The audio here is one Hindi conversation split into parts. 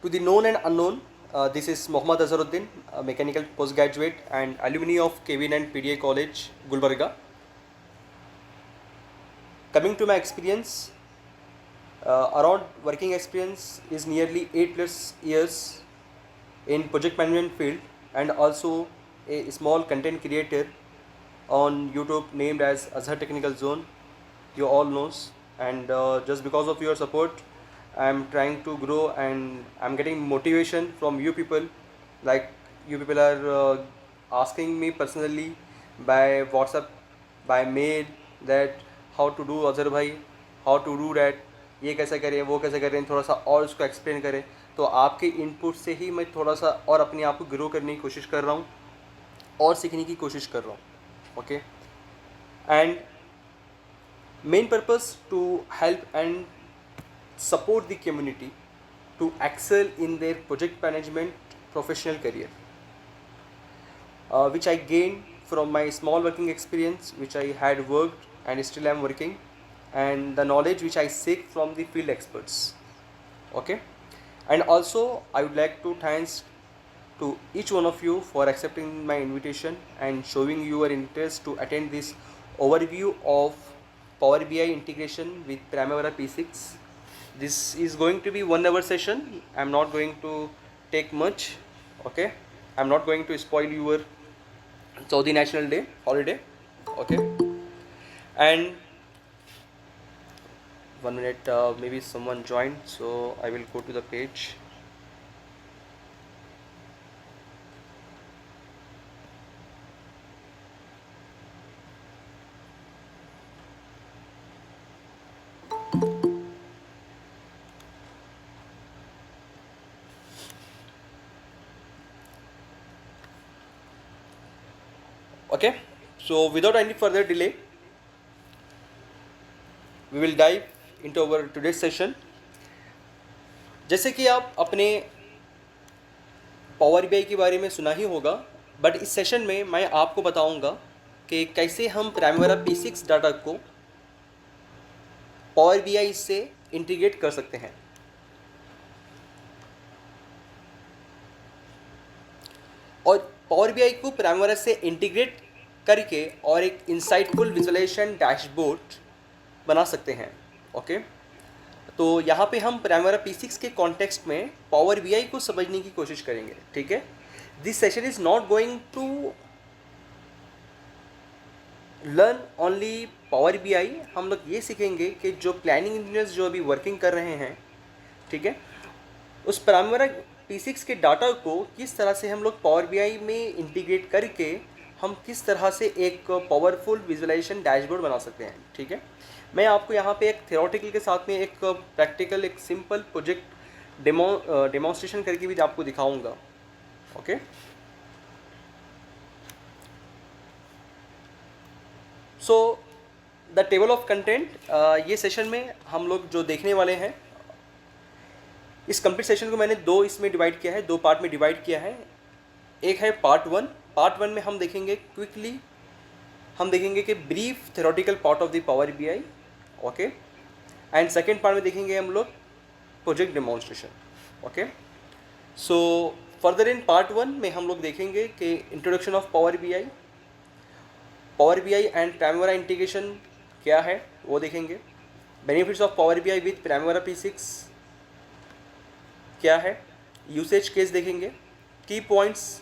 To the known and unknown, this is Mohammad Azharuddin, a mechanical postgraduate and alumni of KVN and PDA College, Gulbarga. Coming to my experience, around working experience is nearly 8 plus years in project management field and also a small content creator on YouTube named as Azhar Technical Zone. You all knows, and just because of your support, I'm trying to grow and I'm getting motivation from you people. Like you people are asking me personally by WhatsApp, by mail that how to do Azhar bhai, how to do that, ये कैसे करें वो कैसे करें, थोड़ा सा और उसको एक्सप्लेन करें. तो आपके इनपुट से ही मैं थोड़ा सा और अपने आप को ग्रो करने की कोशिश कर रहा हूँ और सीखने की कोशिश कर रहा हूँ. Okay, and main purpose to help and support the community to excel in their project management professional career, which I gained from my small working experience which I had worked and still am working, and the knowledge which I seek from the field experts. Okay, and also I would like to thanks to each one of you for accepting my invitation and showing your interest to attend this overview of Power BI integration with Primavera P6. This is going to be 1 hour session. I'm not going to take much. Okay, I'm not going to spoil your Saudi National Day holiday. Okay, and 1 minute, maybe someone joined, so I will go to the page. Okay, so without any further delay, we will dive into our today's session. जैसे कि आप अपने पावर बीआई के बारे में सुना ही होगा, बट इस सेशन में मैं आपको बताऊंगा कि कैसे हम प्राइमवेरा P6 डाटा को पावर बीआई से इंटीग्रेट कर सकते हैं. और पावर बीआई को प्राइमवेरा से इंटीग्रेट करके और एक इंसाइटफुल विजुअलाइजेशन डैशबोर्ड बना सकते हैं. ओके, तो यहाँ पे हम प्राइमवेरा P6 के कॉन्टेक्स्ट में पावर बीआई को समझने की कोशिश करेंगे. ठीक है, this session is not going to learn only power BI. हम लोग ये सीखेंगे कि जो प्लानिंग इंजीनियर्स जो अभी वर्किंग कर रहे हैं, ठीक है, उस प्राइमवेरा P6 के डाटा को किस तरह से हम लोग पावर बीआई में इंटीग्रेट करके हम किस तरह से एक पावरफुल विजुअलाइजेशन डैशबोर्ड बना सकते हैं. ठीक है, मैं आपको यहाँ पे एक थ्योरेटिकल के साथ में एक प्रैक्टिकल एक सिंपल प्रोजेक्ट डेमोन्स्ट्रेशन करके भी आपको दिखाऊंगा. Okay, so the table of content, ये सेशन में हम लोग जो देखने वाले हैं, इस कंप्लीट सेशन को मैंने दो इसमें डिवाइड किया है, दो पार्ट में डिवाइड किया है. एक है पार्ट वन. पार्ट वन में हम देखेंगे क्विकली, हम देखेंगे कि brief theoretical part of the power BI. Okay, and second part में देखेंगे हम लोग project demonstration. Okay, so further in part one में हम लोग देखेंगे कि introduction of power BI and Primavera integration क्या है वो देखेंगे. Benefits of power BI with Primavera P6 क्या है, यूसेज केस देखेंगे, की points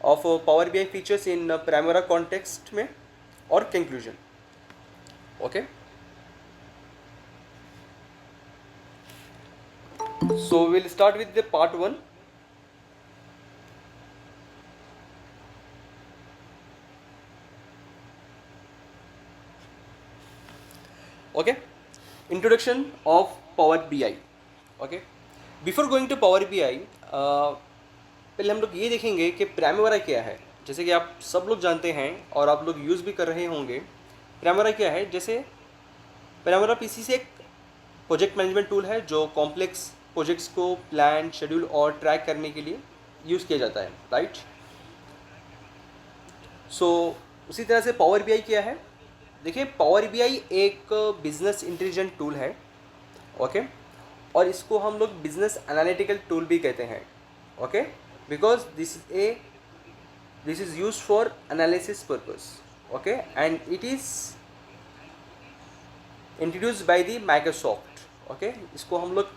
of power BI features in Primavera context में, और conclusion. Okay, so will start with the part one. Okay, introduction of power BI. Okay, before going to power BI, पहले हम लोग ये देखेंगे कि प्राइमवेरा क्या है. जैसे कि आप सब लोग जानते हैं और आप लोग यूज़ भी कर रहे होंगे, प्राइमवेरा क्या है. जैसे प्राइमवेरा P6 एक प्रोजेक्ट मैनेजमेंट टूल है जो कॉम्प्लेक्स प्रोजेक्ट्स को प्लान, शेड्यूल और ट्रैक करने के लिए यूज़ किया जाता है. राइट, सो उसी तरह से पावर बीआई क्या है. देखिए, पावर बीआई एक बिजनेस इंटेलिजेंट टूल है. ओके, और इसको हम लोग बिजनेस एनालिटिकल टूल भी कहते हैं. Okay, because this is use for analysis purpose. Okay, and it is introduced by the Microsoft. Okay, इसको हम लोग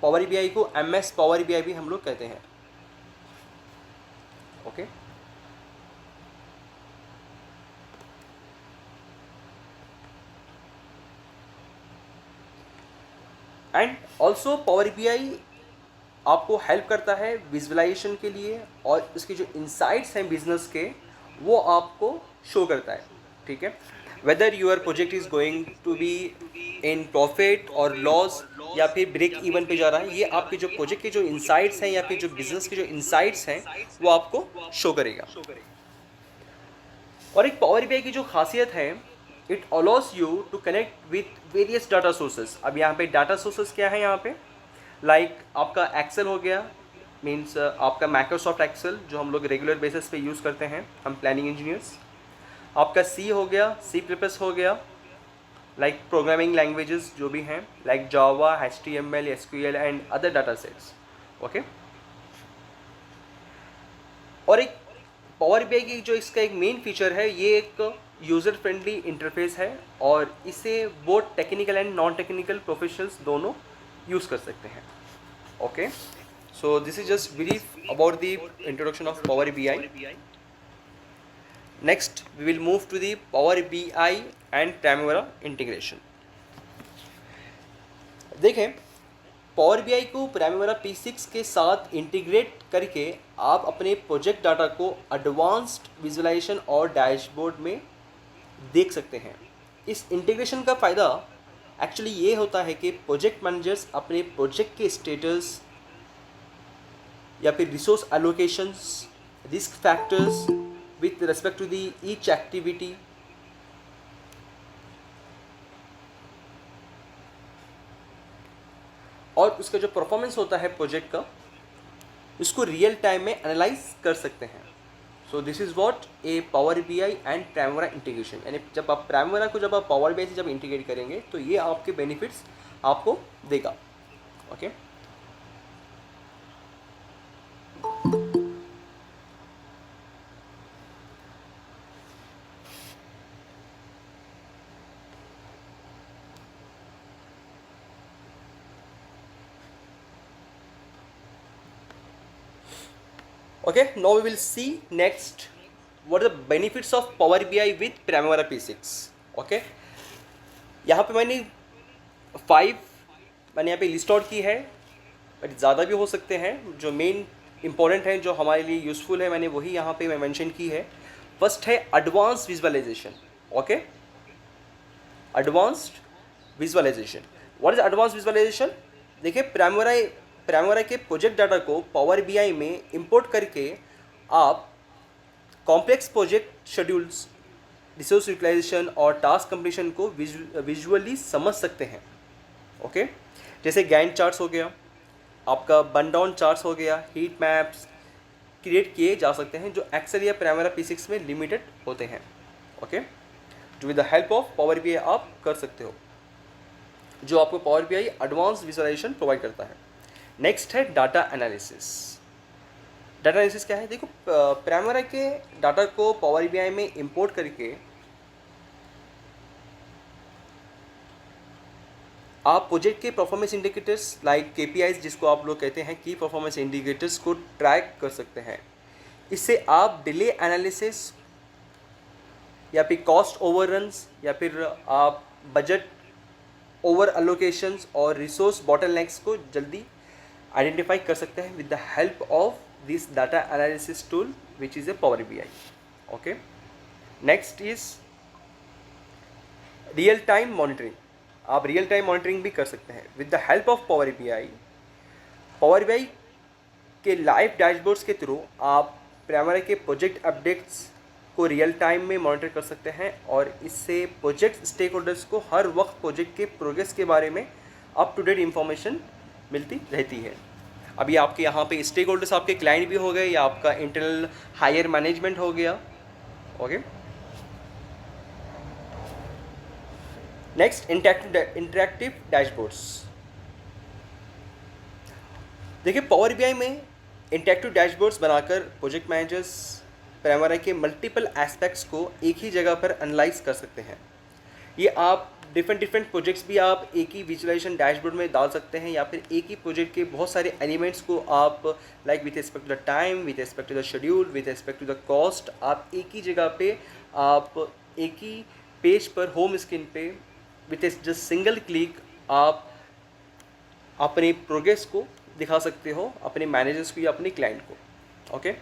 पावर बीआई को MS पावर बीआई भी हम लोग कहते हैं. Okay, and also power BI आपको हेल्प करता है विजुअलाइजेशन के लिए, और इसके जो इंसाइट्स हैं बिजनेस के वो आपको शो करता है. ठीक है, whether your project is going to be in profit और लॉस या फिर ब्रेक इवन पे जा रहा है, ये आपके जो प्रोजेक्ट के जो इंसाइट्स हैं या फिर जो बिजनेस के जो इंसाइट्स हैं वो आपको शो करेगा. और एक पावर बीआई की जो खासियत है, it allows you to connect with various data sources. अब यहाँ पे डाटा सोर्सेज क्या है, यहाँ पे लाइक आपका एक्सेल हो गया, मीन्स आपका माइक्रोसॉफ्ट एक्सेल जो हम लोग रेगुलर बेसिस पे यूज़ करते हैं हम प्लानिंग इंजीनियर्स. आपका सी हो गया, C++ हो गया, लाइक प्रोग्रामिंग लैंग्वेजेस जो भी हैं like Java, HTML, SQL and other data sets. Okay, और एक पावर बीआई की जो इसका एक मेन फीचर है, ये एक यूज़र फ्रेंडली इंटरफेस है और इसे both technical and non technical professionals दोनों यूज़ कर सकते हैं. Okay, so this is just brief about the introduction of power BI. Next we will move to the power BI and Primavera integration. देखें, पावर बीआई को प्राइमवेरा P6 के साथ इंटीग्रेट करके आप अपने प्रोजेक्ट डाटा को एडवांस्ड विजुअलाइजेशन और डैशबोर्ड में देख सकते हैं. इस इंटीग्रेशन का फ़ायदा एक्चुअली ये होता है कि प्रोजेक्ट मैनेजर्स अपने प्रोजेक्ट के स्टेटस या फिर resource allocations, risk factors with respect to the each activity, और उसका जो परफॉर्मेंस होता है प्रोजेक्ट का, इसको रियल टाइम में एनालाइज कर सकते हैं. सो this is what A power BI and Primavera integration. यानी जब आप प्राइमवेरा को जब आप पावर बीआई से जब इंटीग्रेट करेंगे तो ये आपके बेनिफिट्स आपको देगा. Okay, okay, now we will see next what are the benefits of Power BI with Primavera P6. okay, यहाँ पे मैंने 5 मैंने यहाँ पे लिस्ट आउट की है, बट ज़्यादा भी हो सकते हैं. जो मेन इंपॉर्टेंट है, जो हमारे लिए यूज़फुल है, मैंने वही यहाँ पे मैं मेंशन की है. फर्स्ट है advance visualization. Okay, advanced visualization. What is advance visualization? देखिए, प्राइमवेरा के प्रोजेक्ट डाटा को पावर बीआई में इंपोर्ट करके आप complex project schedules, resource utilization और टास्क कंप्लीशन को विजुअली समझ सकते हैं. ओके, जैसे गैंट चार्ट्स हो गया, आपका बर्न डाउन चार्ट्स हो गया, हीट मैप्स क्रिएट किए जा सकते हैं जो एक्सेल या प्राइमवेरा P6 में लिमिटेड होते हैं. ओके, जो with the help of power BI आप कर सकते हो, जो आपको power BI advance visualization provide करता है. नेक्स्ट है डाटा एनालिसिस. डाटा एनालिसिस क्या है? देखो, प्राइमवेरा के डाटा को पावर बीआई में इंपोर्ट करके आप प्रोजेक्ट के परफॉर्मेंस इंडिकेटर्स लाइक KPIs, जिसको आप लोग कहते हैं की परफॉर्मेंस इंडिकेटर्स, को ट्रैक कर सकते हैं. इससे आप डिले एनालिसिस या फिर कॉस्ट ओवररन्स या फिर आप बजट ओवर एलोकेशंस और रिसोर्स बॉटलनेक्स को जल्दी आइडेंटिफाई कर सकते हैं with the help of this data analysis tool which is A power BI. Okay, next is real time monitoring. आप रियल टाइम मॉनिटरिंग भी कर सकते हैं with the help of power BI. Power BI के लाइव डैशबोर्ड्स के थ्रू आप प्राइमवेरा के प्रोजेक्ट अपडेट्स को रियल टाइम में मॉनिटर कर सकते हैं, और इससे प्रोजेक्ट स्टेक होल्डर्स को हर वक्त प्रोजेक्ट के प्रोग्रेस के बारे में अप टू डेट इंफॉर्मेशन मिलती रहती है. अभी आपके यहाँ पे स्टेक होल्डर्स आपके क्लाइंट भी हो गए या आपका इंटरनल हायर मैनेजमेंट हो गया. Okay, next interactive dashboards. देखिए पावर बीआई में इंटरेक्टिव डैशबोर्ड्स बनाकर प्रोजेक्ट मैनेजर्स प्राइमरी के मल्टीपल एस्पेक्ट्स को एक ही जगह पर एनालाइज कर सकते हैं। ये आप डिफरेंट डिफरेंट प्रोजेक्ट्स भी आप एक ही विजुअलाइजेशन डैशबोर्ड में डाल सकते हैं, या फिर एक ही प्रोजेक्ट के बहुत सारे एलिमेंट्स को आप like with respect to the time, with respect to the schedule, with respect to the cost, आप एक ही जगह पे आप एक ही पेज पर होम स्क्रीन पे विथ जस्ट सिंगल क्लिक आप अपने प्रोग्रेस को दिखा सकते हो अपने मैनेजर्स को या अपने क्लाइंट को। ओके,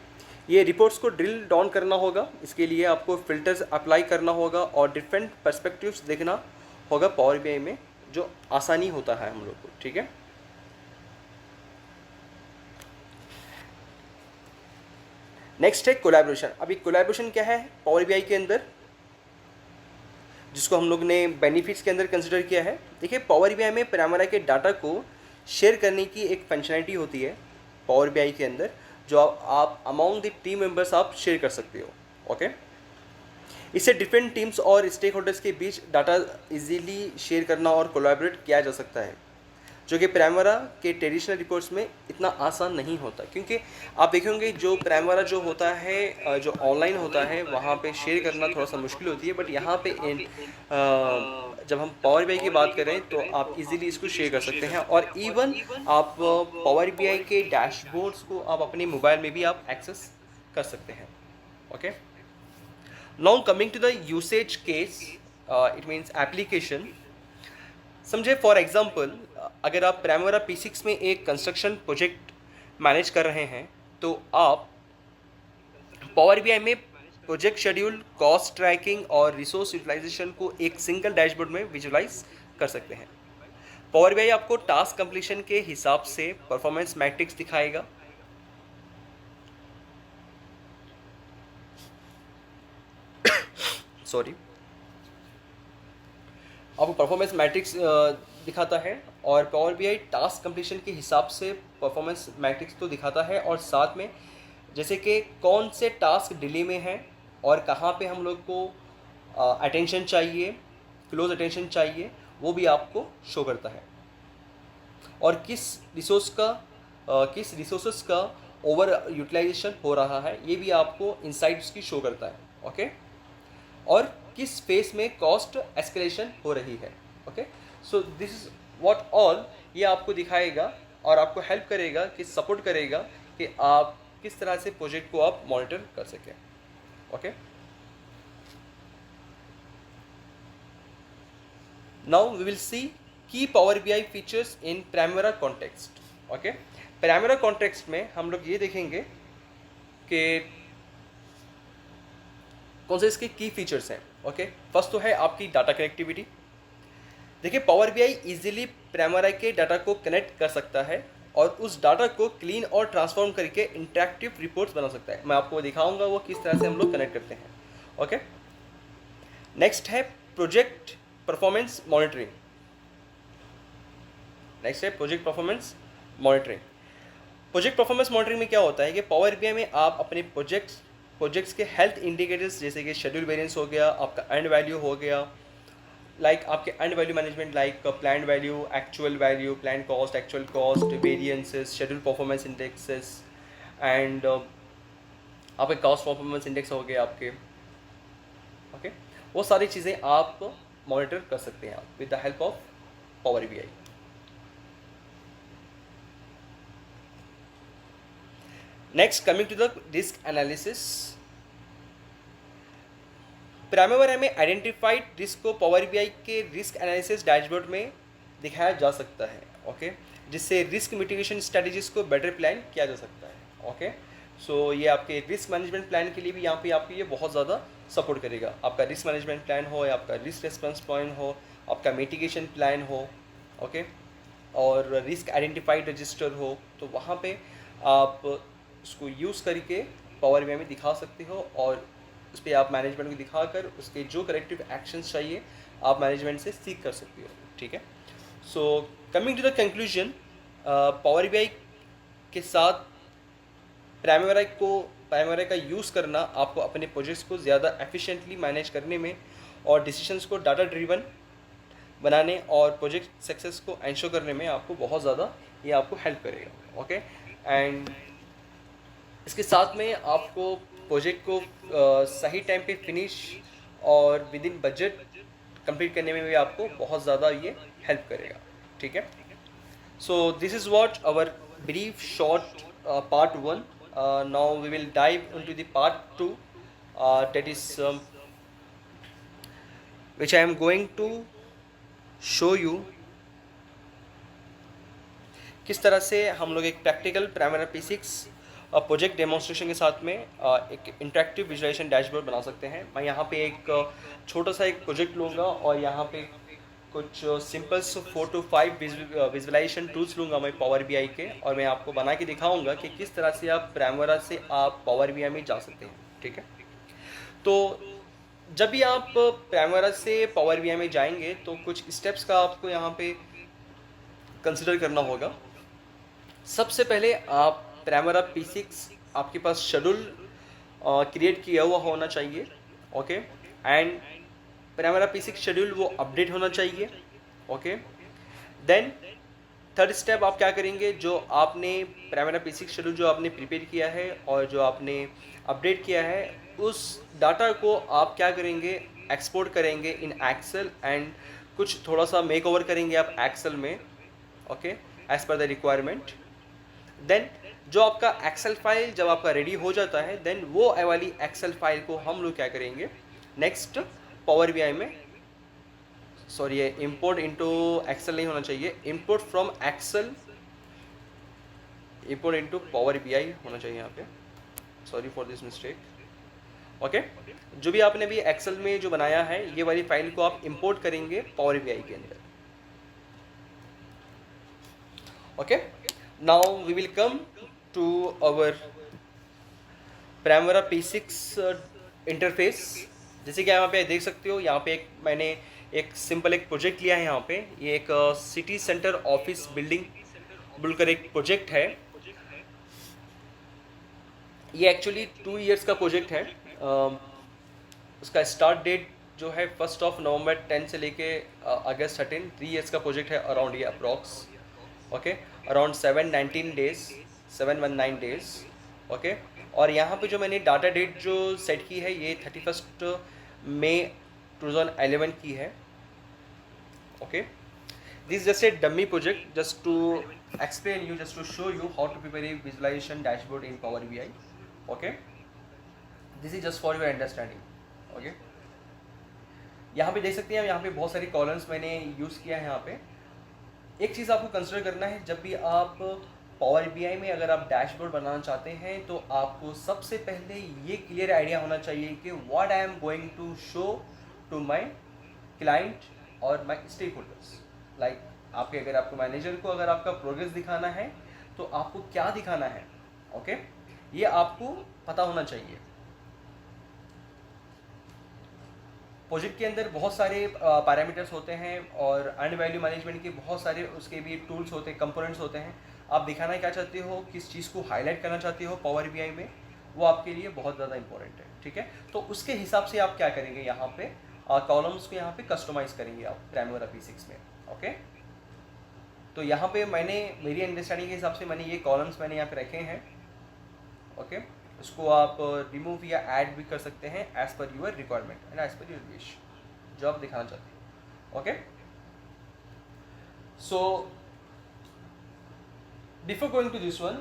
ये रिपोर्ट्स को ड्रिल डाउन करना होगा, इसके लिए आपको फिल्टर्स अप्लाई करना होगा और डिफरेंट पर्सपेक्टिव्स देखना होगा पावर बीआई में, जो आसानी होता है हम लोग को। ठीक है, नेक्स्ट है कोलैबोरेशन। अभी कोलैबोरेशन क्या है पावर बीआई के अंदर, जिसको हम लोग ने बेनिफिट्स के अंदर कंसिडर किया है। देखिए पावर बीआई में प्राइमरी के डाटा को शेयर करने की एक फंक्शनैलिटी होती है पावर बीआई के अंदर, जो आप अमॉन्ग द टीम मेंबर्स आप शेयर कर सकते हो। ओके, इससे डिफरेंट टीम्स और स्टेक होल्डर्स के बीच डाटा इजीली शेयर करना और कोलैबोरेट किया जा सकता है, जो कि प्राइमरा के ट्रेडिशनल रिपोर्ट्स में इतना आसान नहीं होता। क्योंकि आप देखेंगे जो प्राइमरा जो होता है, जो ऑनलाइन होता है, वहाँ पे शेयर करना थोड़ा सा मुश्किल होती है, बट यहाँ पे जब हम पावर बीआई की बात करें तो आप इजीली इसको शेयर कर सकते हैं। और इवन आप पावर बीआई के डैशबोर्ड्स को आप अपने मोबाइल में भी आप एक्सेस कर सकते हैं। Okay, now coming to the usage case, it means application. समझे फॉर एग्जांपल, अगर आप प्राइमरा P6 में एक कंस्ट्रक्शन प्रोजेक्ट मैनेज कर रहे हैं, तो आप पावर बीआई में प्रोजेक्ट शेड्यूल, कॉस्ट ट्रैकिंग और रिसोर्स यूटिलाइजेशन को एक सिंगल डैशबोर्ड में विजुलाइज कर सकते हैं। पावर बीआई आपको टास्क कंप्लीशन के हिसाब से परफॉर्मेंस मैट्रिक्स दिखाएगा। सॉरी, आपको परफॉर्मेंस मैट्रिक्स दिखाता है, और पावर बीआई टास्क कंप्लीशन के हिसाब से परफॉर्मेंस मैट्रिक्स तो दिखाता है, और साथ में जैसे कि कौन से टास्क डिले में हैं और कहाँ पे हम लोग को अटेंशन चाहिए, क्लोज अटेंशन चाहिए, वो भी आपको शो करता है। और किस रिसोर्सेस का ओवर यूटिलाइजेशन हो रहा है, ये भी आपको इनसाइट्स की शो करता है। ओके, और किस फेस में कॉस्ट एस्केलेशन हो रही है। Okay, so this is what all ये आपको दिखाएगा और आपको हेल्प करेगा, कि सपोर्ट करेगा कि आप किस तरह से प्रोजेक्ट को आप मॉनिटर कर सकें। Okay, now we will see key Power BI features in Primavera context. Okay, Primavera context में हम लोग ये देखेंगे कि कौन से इसके की फीचर्स हैं। ओके, फर्स्ट तो है आपकी डाटा कनेक्टिविटी। देखिए पावर बीआई इजीली प्राइमरा के डाटा को कनेक्ट कर सकता है और उस डाटा को क्लीन और ट्रांसफॉर्म करके इंटरेक्टिव रिपोर्ट्स बना सकता है। मैं आपको दिखाऊंगा वो किस तरह से हम लोग कनेक्ट करते हैं। ओके, नेक्स्ट है प्रोजेक्ट परफॉर्मेंस मॉनिटरिंग। नेक्स्ट है project performance monitoring. Project performance monitoring में क्या होता है कि पावर बीआई में आप अपने प्रोजेक्ट्स के हेल्थ इंडिकेटर्स, जैसे कि शेड्यूल वेरिएंस हो गया, आपका एंड वैल्यू हो गया, लाइक आपके and value management, like plan value, actual value, plan cost, actual cost, variances, schedule performance indexes, and आपके कॉस्ट परफॉर्मेंस इंडेक्स हो गए आपके। ओके, वो सारी चीज़ें आप मॉनिटर कर सकते हैं with the help of power BI. Next, coming to the risk analysis. Primavera में आइडेंटिफाइड रिस्क को पावर बीआई के रिस्क एनालिसिस डैशबोर्ड में दिखाया जा सकता है। ओके, जिससे रिस्क मिटिगेशन स्ट्रेटजीज को बेटर प्लान किया जा सकता है। ओके, सो ये आपके रिस्क मैनेजमेंट प्लान के लिए भी यहाँ पे आपको ये बहुत ज़्यादा सपोर्ट करेगा। आपका रिस्क मैनेजमेंट प्लान हो, या आपका रिस्क रेस्पॉन्स प्लान हो, आपका मिटिगेशन प्लान हो, ओके, और रिस्क आइडेंटिफाइड रजिस्टर हो, तो वहाँ पे आप उसको यूज़ करके पावर बीआई में दिखा सकते हो, और उस पर आप मैनेजमेंट को दिखाकर उसके जो करेक्टिव एक्शंस चाहिए आप मैनेजमेंट से सीख कर सकते हो। ठीक है, so coming to the conclusion, power BI के साथ प्राइमरा का यूज़ करना आपको अपने प्रोजेक्ट्स को ज़्यादा एफिशिएंटली मैनेज करने में और डिसीजंस को डाटा ड्रिवन बनाने और प्रोजेक्ट सक्सेस को एंश्योर करने में आपको बहुत ज़्यादा ये आपको हेल्प करेगा। ओके, एंड इसके साथ में आपको प्रोजेक्ट को सही टाइम पे फिनिश और विद इन बजट कंप्लीट करने में भी आपको बहुत ज़्यादा ये हेल्प करेगा। ठीक है, so this is what our brief short part one. Now we will dive into the part two, that is which I am going to show you किस तरह से हम लोग एक practical primary P6 project demonstration के साथ में एक इंटरेक्टिव विजुअलाइजेशन डैशबोर्ड बना सकते हैं। मैं यहाँ पे एक छोटा सा एक प्रोजेक्ट लूँगा और यहाँ पे कुछ सिंपल 4 to 5 विजुअलाइजेशन टूल्स लूँगा मैं पावर BI के, और मैं आपको बना के दिखाऊंगा कि किस तरह से आप प्राइमरा से आप पावर BI में जा सकते हैं। ठीक है, तो जब भी आप प्राइमरा से पावर BI में जाएंगे तो कुछ स्टेप्स का आपको यहाँ पे कंसिडर करना होगा। सबसे पहले आप प्राइमरा P6 आपके पास शेड्यूल क्रिएट किया हुआ होना चाहिए। ओके, एंड प्राइमरा P6 शेड्यूल वो अपडेट होना चाहिए। ओके, देन थर्ड स्टेप आप क्या करेंगे, जो आपने प्राइमरा P6 शेड्यूल जो आपने प्रिपेयर किया है और जो आपने अपडेट किया है, उस डाटा को आप क्या करेंगे, एक्सपोर्ट करेंगे इन एक्सेल एंड कुछ थोड़ा सा मेक ओवर करेंगे आप एक्सेल में। Okay, as per the requirement. Then जो आपका एक्सेल फाइल जब आपका रेडी हो जाता है, देन वो वाली एक्सेल फाइल को हम लोग क्या करेंगे नेक्स्ट पावर BI में, सॉरी ये इंपोर्ट इनटू एक्सेल नहीं होना चाहिए, import from Excel import into power BI होना चाहिए यहाँ पे, sorry for this mistake. Okay, जो भी आपने भी एक्सेल में जो बनाया है ये वाली फाइल को आप इंपोर्ट करेंगे पावर BI के अंदर। Okay, now we will come to our Primavera P6 interface. जैसे कि यहाँ पे देख सकते हो, यहाँ पे मैंने एक सिंपल एक प्रोजेक्ट लिया है। यहाँ पे ये एक सिटी सेंटर ऑफिस बिल्डिंग बोलकर एक प्रोजेक्ट है। ये एक्चुअली 2 इयर्स का प्रोजेक्ट है। उसका स्टार्ट डेट जो है 1 नवंबर 10 से लेके अगस्त 13, 3 इयर्स का प्रोजेक्ट है अराउंड ये approx. Okay, around 719 days. Okay, और यहाँ पे जो मैंने डाटा डेट जो सेट की है ये 31 मई 2011 की है। Okay, this just a dummy project just to explain you, just to show you how to prepare a visualization dashboard in power BI। Okay, this is just for your understanding. Okay, यहाँ पे देख सकते हैं, यहाँ पे बहुत सारी कॉलम्स मैंने यूज़ किया है। यहाँ पे एक चीज़ आपको कंसिडर करना है, जब भी आप पावर BI में अगर आप डैशबोर्ड बनाना चाहते हैं तो आपको सबसे पहले ये क्लियर आइडिया होना चाहिए कि what I am going to show to my client और माय स्टेक होल्डर्स। लाइक आपके अगर आपको मैनेजर को अगर आपका प्रोग्रेस दिखाना है तो आपको क्या दिखाना है। ओके, ये आपको पता होना चाहिए। प्रोजेक्ट के अंदर बहुत सारे पैरामीटर्स होते हैं और अर्न वैल्यू मैनेजमेंट के बहुत सारे उसके भी टूल्स होते हैं, कंपोनेंट्स होते हैं। आप दिखाना क्या चाहते हो, किस चीज़ को हाईलाइट करना चाहते हो पावर BI में, वो आपके लिए बहुत ज़्यादा इंपॉर्टेंट है। ठीक है, तो उसके हिसाब से आप क्या करेंगे, यहाँ पे कॉलम्स को यहाँ पे कस्टमाइज करेंगे आप प्राइमरा P6 में। ओके, तो यहाँ पे मैंने मेरी अंडरस्टैंडिंग के हिसाब से मैंने ये कॉलम्स मैंने यहाँ पे रखे हैं। ओके, उसको आप रिमूव या ऐड भी कर सकते हैं as per your requirement and as per your wish, जो आप दिखाना चाहते हैं। Okay, so before going to this one,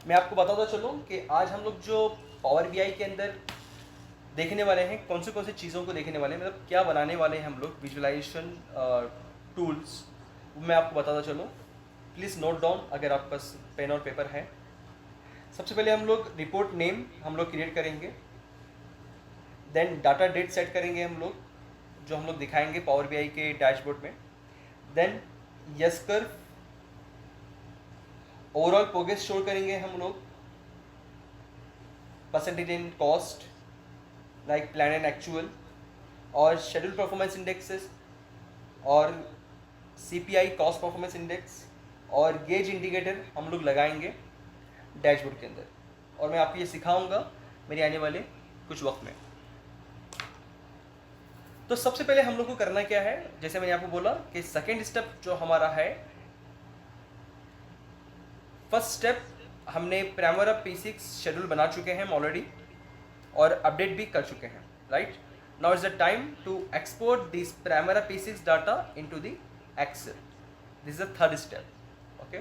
मैं आपको बताता चलूँ कि आज हम लोग जो पावर BI के अंदर देखने वाले हैं, कौन से चीज़ों को देखने वाले हैं, मतलब क्या बनाने वाले हैं हम लोग विजुअलाइजेशन टूल्स, मैं आपको बताता चलूँ। प्लीज़ नोट डाउन अगर आपके पास पेन और पेपर है। सबसे पहले हम लोग रिपोर्ट नेम हम लोग क्रिएट करेंगे, देन डाटा डेट सेट करेंगे हम लोग, जो हम लोग दिखाएंगे पावर BI के डैशबोर्ड में। Then S curve, overall progress show करेंगे हम लोग, percentage in cost like plan and actual, और शेड्यूल परफॉर्मेंस इंडेक्सेस, और CPI कॉस्ट परफॉर्मेंस इंडेक्स, और गेज इंडिकेटर हम लोग लगाएंगे डैशबोर्ड के अंदर, और मैं आपको ये सिखाऊंगा मेरे आने वाले कुछ वक्त में। तो सबसे पहले हम लोग को करना क्या है, जैसे मैंने आपको बोला कि सेकेंड स्टेप जो हमारा है, फर्स्ट स्टेप हमने प्राइमरा P6 शेड्यूल बना चुके हैं हम ऑलरेडी और अपडेट भी कर चुके हैं, right. Now is the time to export this Primavera P6 data into the Excel. This is the third step, okay.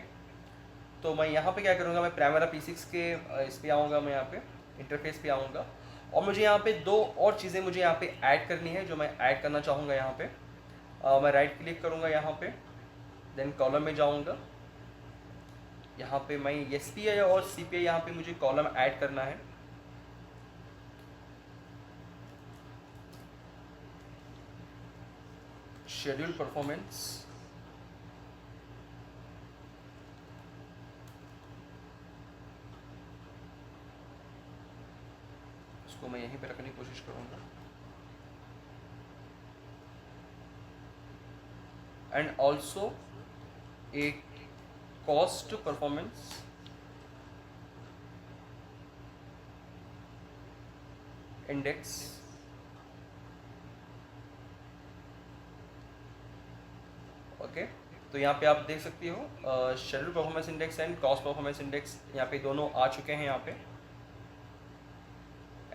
तो मैं यहाँ पे क्या करूँगा, मैं प्राइमरा P6 के इस पे आऊँगा, मैं यहाँ पे इंटरफेस पे आऊँगा और मुझे यहाँ पे दो और चीज़ें मुझे यहाँ पे ऐड करनी है जो मैं ऐड करना चाहूँगा। यहाँ पे मैं राइट क्लिक करूँगा यहाँ पे, देन कॉलम में जाऊँगा, यहाँ पे मैं SPI और CPI यहाँ पे मुझे कॉलम ऐड करना है। शेड्यूल परफॉर्मेंस, इसको मैं यहीं पे रखने की कोशिश करूँगा, एंड ऑल्सो एक कॉस्ट परफॉर्मेंस, इंडेक्स, ओके। तो यहाँ पे आप देख सकती हो schedule performance index and cost performance index यहाँ पे दोनों आ चुके हैं यहाँ पे,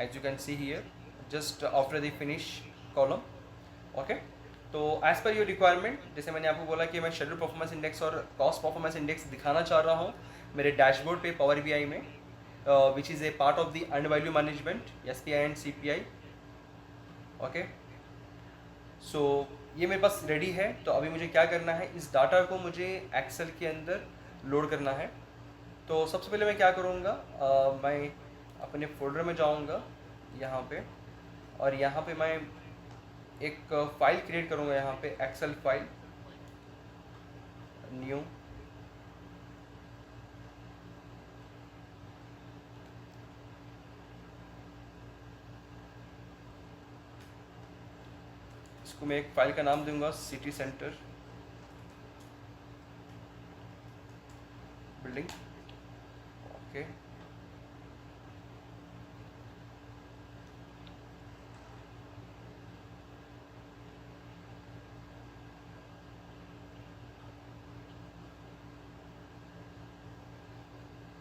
as you can see here just after the finish column, okay. तो एज पर योर रिक्वायरमेंट, जैसे मैंने आपको बोला कि मैं शेड्यूल परफॉर्मेंस इंडेक्स और कॉस्ट परफॉर्मेंस इंडेक्स दिखाना चाह रहा हूँ मेरे डैशबोर्ड पे पावर BI में, which is a part of the earned value management SPI and CPI, okay. So ये मेरे पास रेडी है। तो अभी मुझे क्या करना है, इस डाटा को मुझे एक्सेल के अंदर लोड करना है। तो सबसे पहले मैं क्या करूँगा, मैं अपने फोल्डर में जाऊँगा यहाँ पे, और यहाँ पे मैं एक फाइल क्रिएट करूँगा, यहाँ पे एक्सेल फाइल, न्यू, इसको मैं एक फाइल का नाम दूंगा सिटी सेंटर बिल्डिंग, ओके।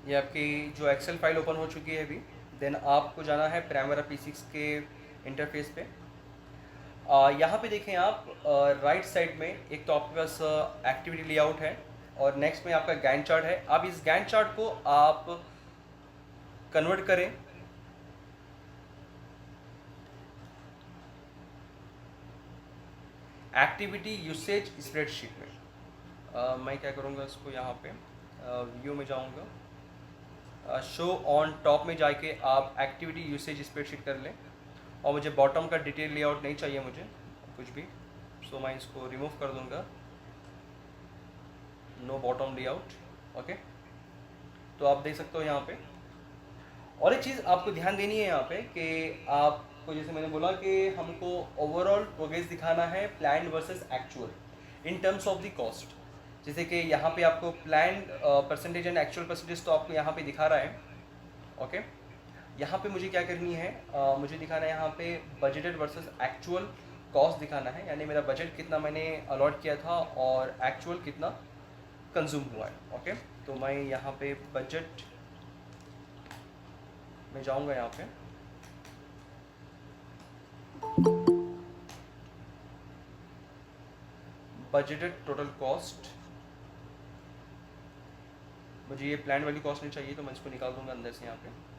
ये आपकी जो एक्सेल फाइल ओपन हो चुकी है अभी। देन आपको जाना है प्राइमरा P6 के इंटरफेस पे। यहाँ पे देखें आप राइट साइड में एक तो आपके पास एक्टिविटी लेआउट है और नेक्स्ट में आपका गैंट चार्ट है। आप इस गैंट चार्ट को आप कन्वर्ट करें एक्टिविटी यूसेज स्प्रेडशीट में। मैं क्या करूँगा, इसको यहाँ पे व्यू में जाऊँगा, शो ऑन टॉप में जाके आप एक्टिविटी यूसेज स्प्रेडशीट कर लें। और मुझे बॉटम का डिटेल लेआउट नहीं चाहिए मुझे कुछ भी, सो मैं इसको रिमूव कर दूंगा, नो बॉटम लेआउट, ओके। तो आप देख सकते हो यहाँ पे। और एक चीज़ आपको ध्यान देनी है यहाँ पे कि आपको, जैसे मैंने बोला कि हमको ओवरऑल प्रोग्रेस दिखाना है plan versus actual in terms of the cost. जैसे कि यहाँ पे आपको plan percentage and actual percentage तो आपको यहाँ पे दिखा रहा है, ओके। यहाँ पे मुझे क्या करनी है, मुझे दिखाना है यहाँ पे बजटेड वर्सेस एक्चुअल कॉस्ट दिखाना है, यानी मेरा बजट कितना मैंने अलॉट किया था और एक्चुअल कितना कंज्यूम हुआ है, ओके। तो मैं यहाँ पे बजट में जाऊँगा, यहाँ पे बजटेड टोटल कॉस्ट, मुझे ये प्लान वाली कॉस्ट नहीं चाहिए तो मैं इसको निकाल दूंगा अंदर से यहाँ पे।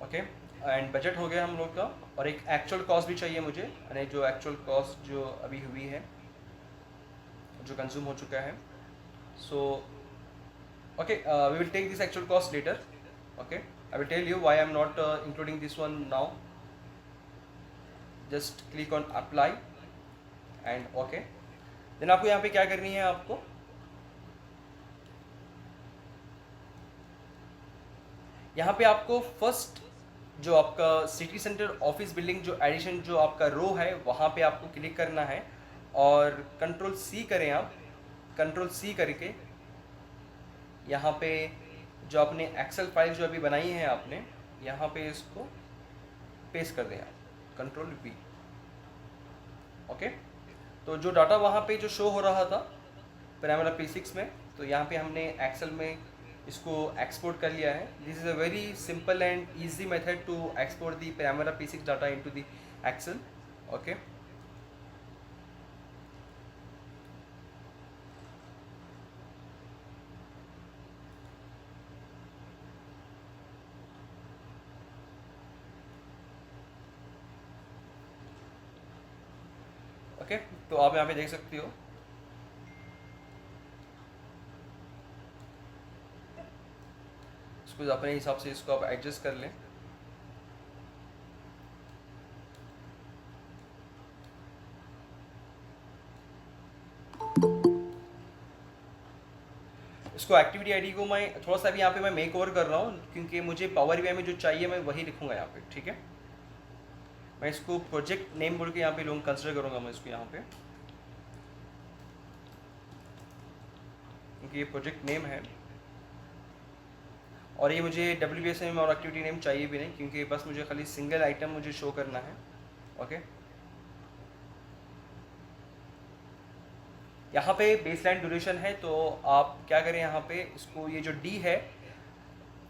ओके, एंड बजट हो गया हम लोग का, और एक एक्चुअल कॉस्ट भी चाहिए मुझे, यानी जो एक्चुअल कॉस्ट जो अभी हुई है, जो कंज्यूम हो चुका है। So okay, we will take this actual cost later, okay. I will tell you why I am not including this one now. Just click on apply and okay. Then आपको यहाँ पे क्या करनी है, आपको यहाँ पे आपको फर्स्ट जो आपका सिटी सेंटर ऑफिस बिल्डिंग जो एडिशन जो आपका रो है वहाँ पे आपको क्लिक करना है और कंट्रोल C करें आप। कंट्रोल C करके यहाँ पे जो आपने एक्सेल फाइल जो अभी बनाई है आपने, यहाँ पे इसको पेस्ट कर दें आप, कंट्रोल V। ओके, तो जो डाटा वहाँ पे जो शो हो रहा था Primavera P6 में, तो यहाँ पे हमने एक्सेल में इसको एक्सपोर्ट कर लिया है। This is a very simple and easy method to export the Primavera P6 data into the Excel. Okay, okay, तो आप यहाँ पे देख सकते हो इसको अपने हिसाब से इसको आप एडजस्ट कर लें। इसको एक्टिविटी आईडी को मैं थोड़ा सा भी यहाँ पे मैं मेक ओवर कर रहा हूँ, क्योंकि मुझे पावर बीआई में जो चाहिए मैं वही लिखूँगा यहाँ पे। ठीक है, मैं इसको प्रोजेक्ट नेम बोल के यहाँ पे लोग कंसिडर करूँगा मैं इसको यहाँ पे, क्योंकि ये प्रोजेक्ट नेम है। और ये मुझे WBS में और एक्टिविटी नेम चाहिए भी नहीं, क्योंकि बस मुझे खाली सिंगल आइटम मुझे शो करना है। ओके, यहाँ पे बेसलाइन ड्यूरेशन है, तो आप क्या करें यहाँ पे इसको, ये जो D है,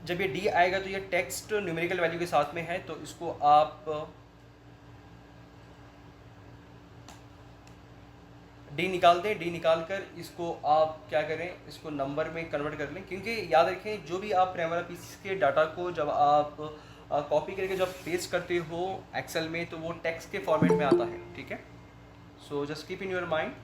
जब ये D आएगा तो ये टेक्स्ट न्यूमेरिकल वैल्यू के साथ में है, तो इसको आप D निकाल दें। D निकाल कर इसको आप क्या करें, इसको नंबर में कन्वर्ट कर लें, क्योंकि याद रखें जो भी आप Primavera P6 के डाटा को जब आप कॉपी करके जब पेस्ट करते हो एक्सेल में, तो वो टेक्स्ट के फॉर्मेट में आता है। ठीक है, so just keep in your mind.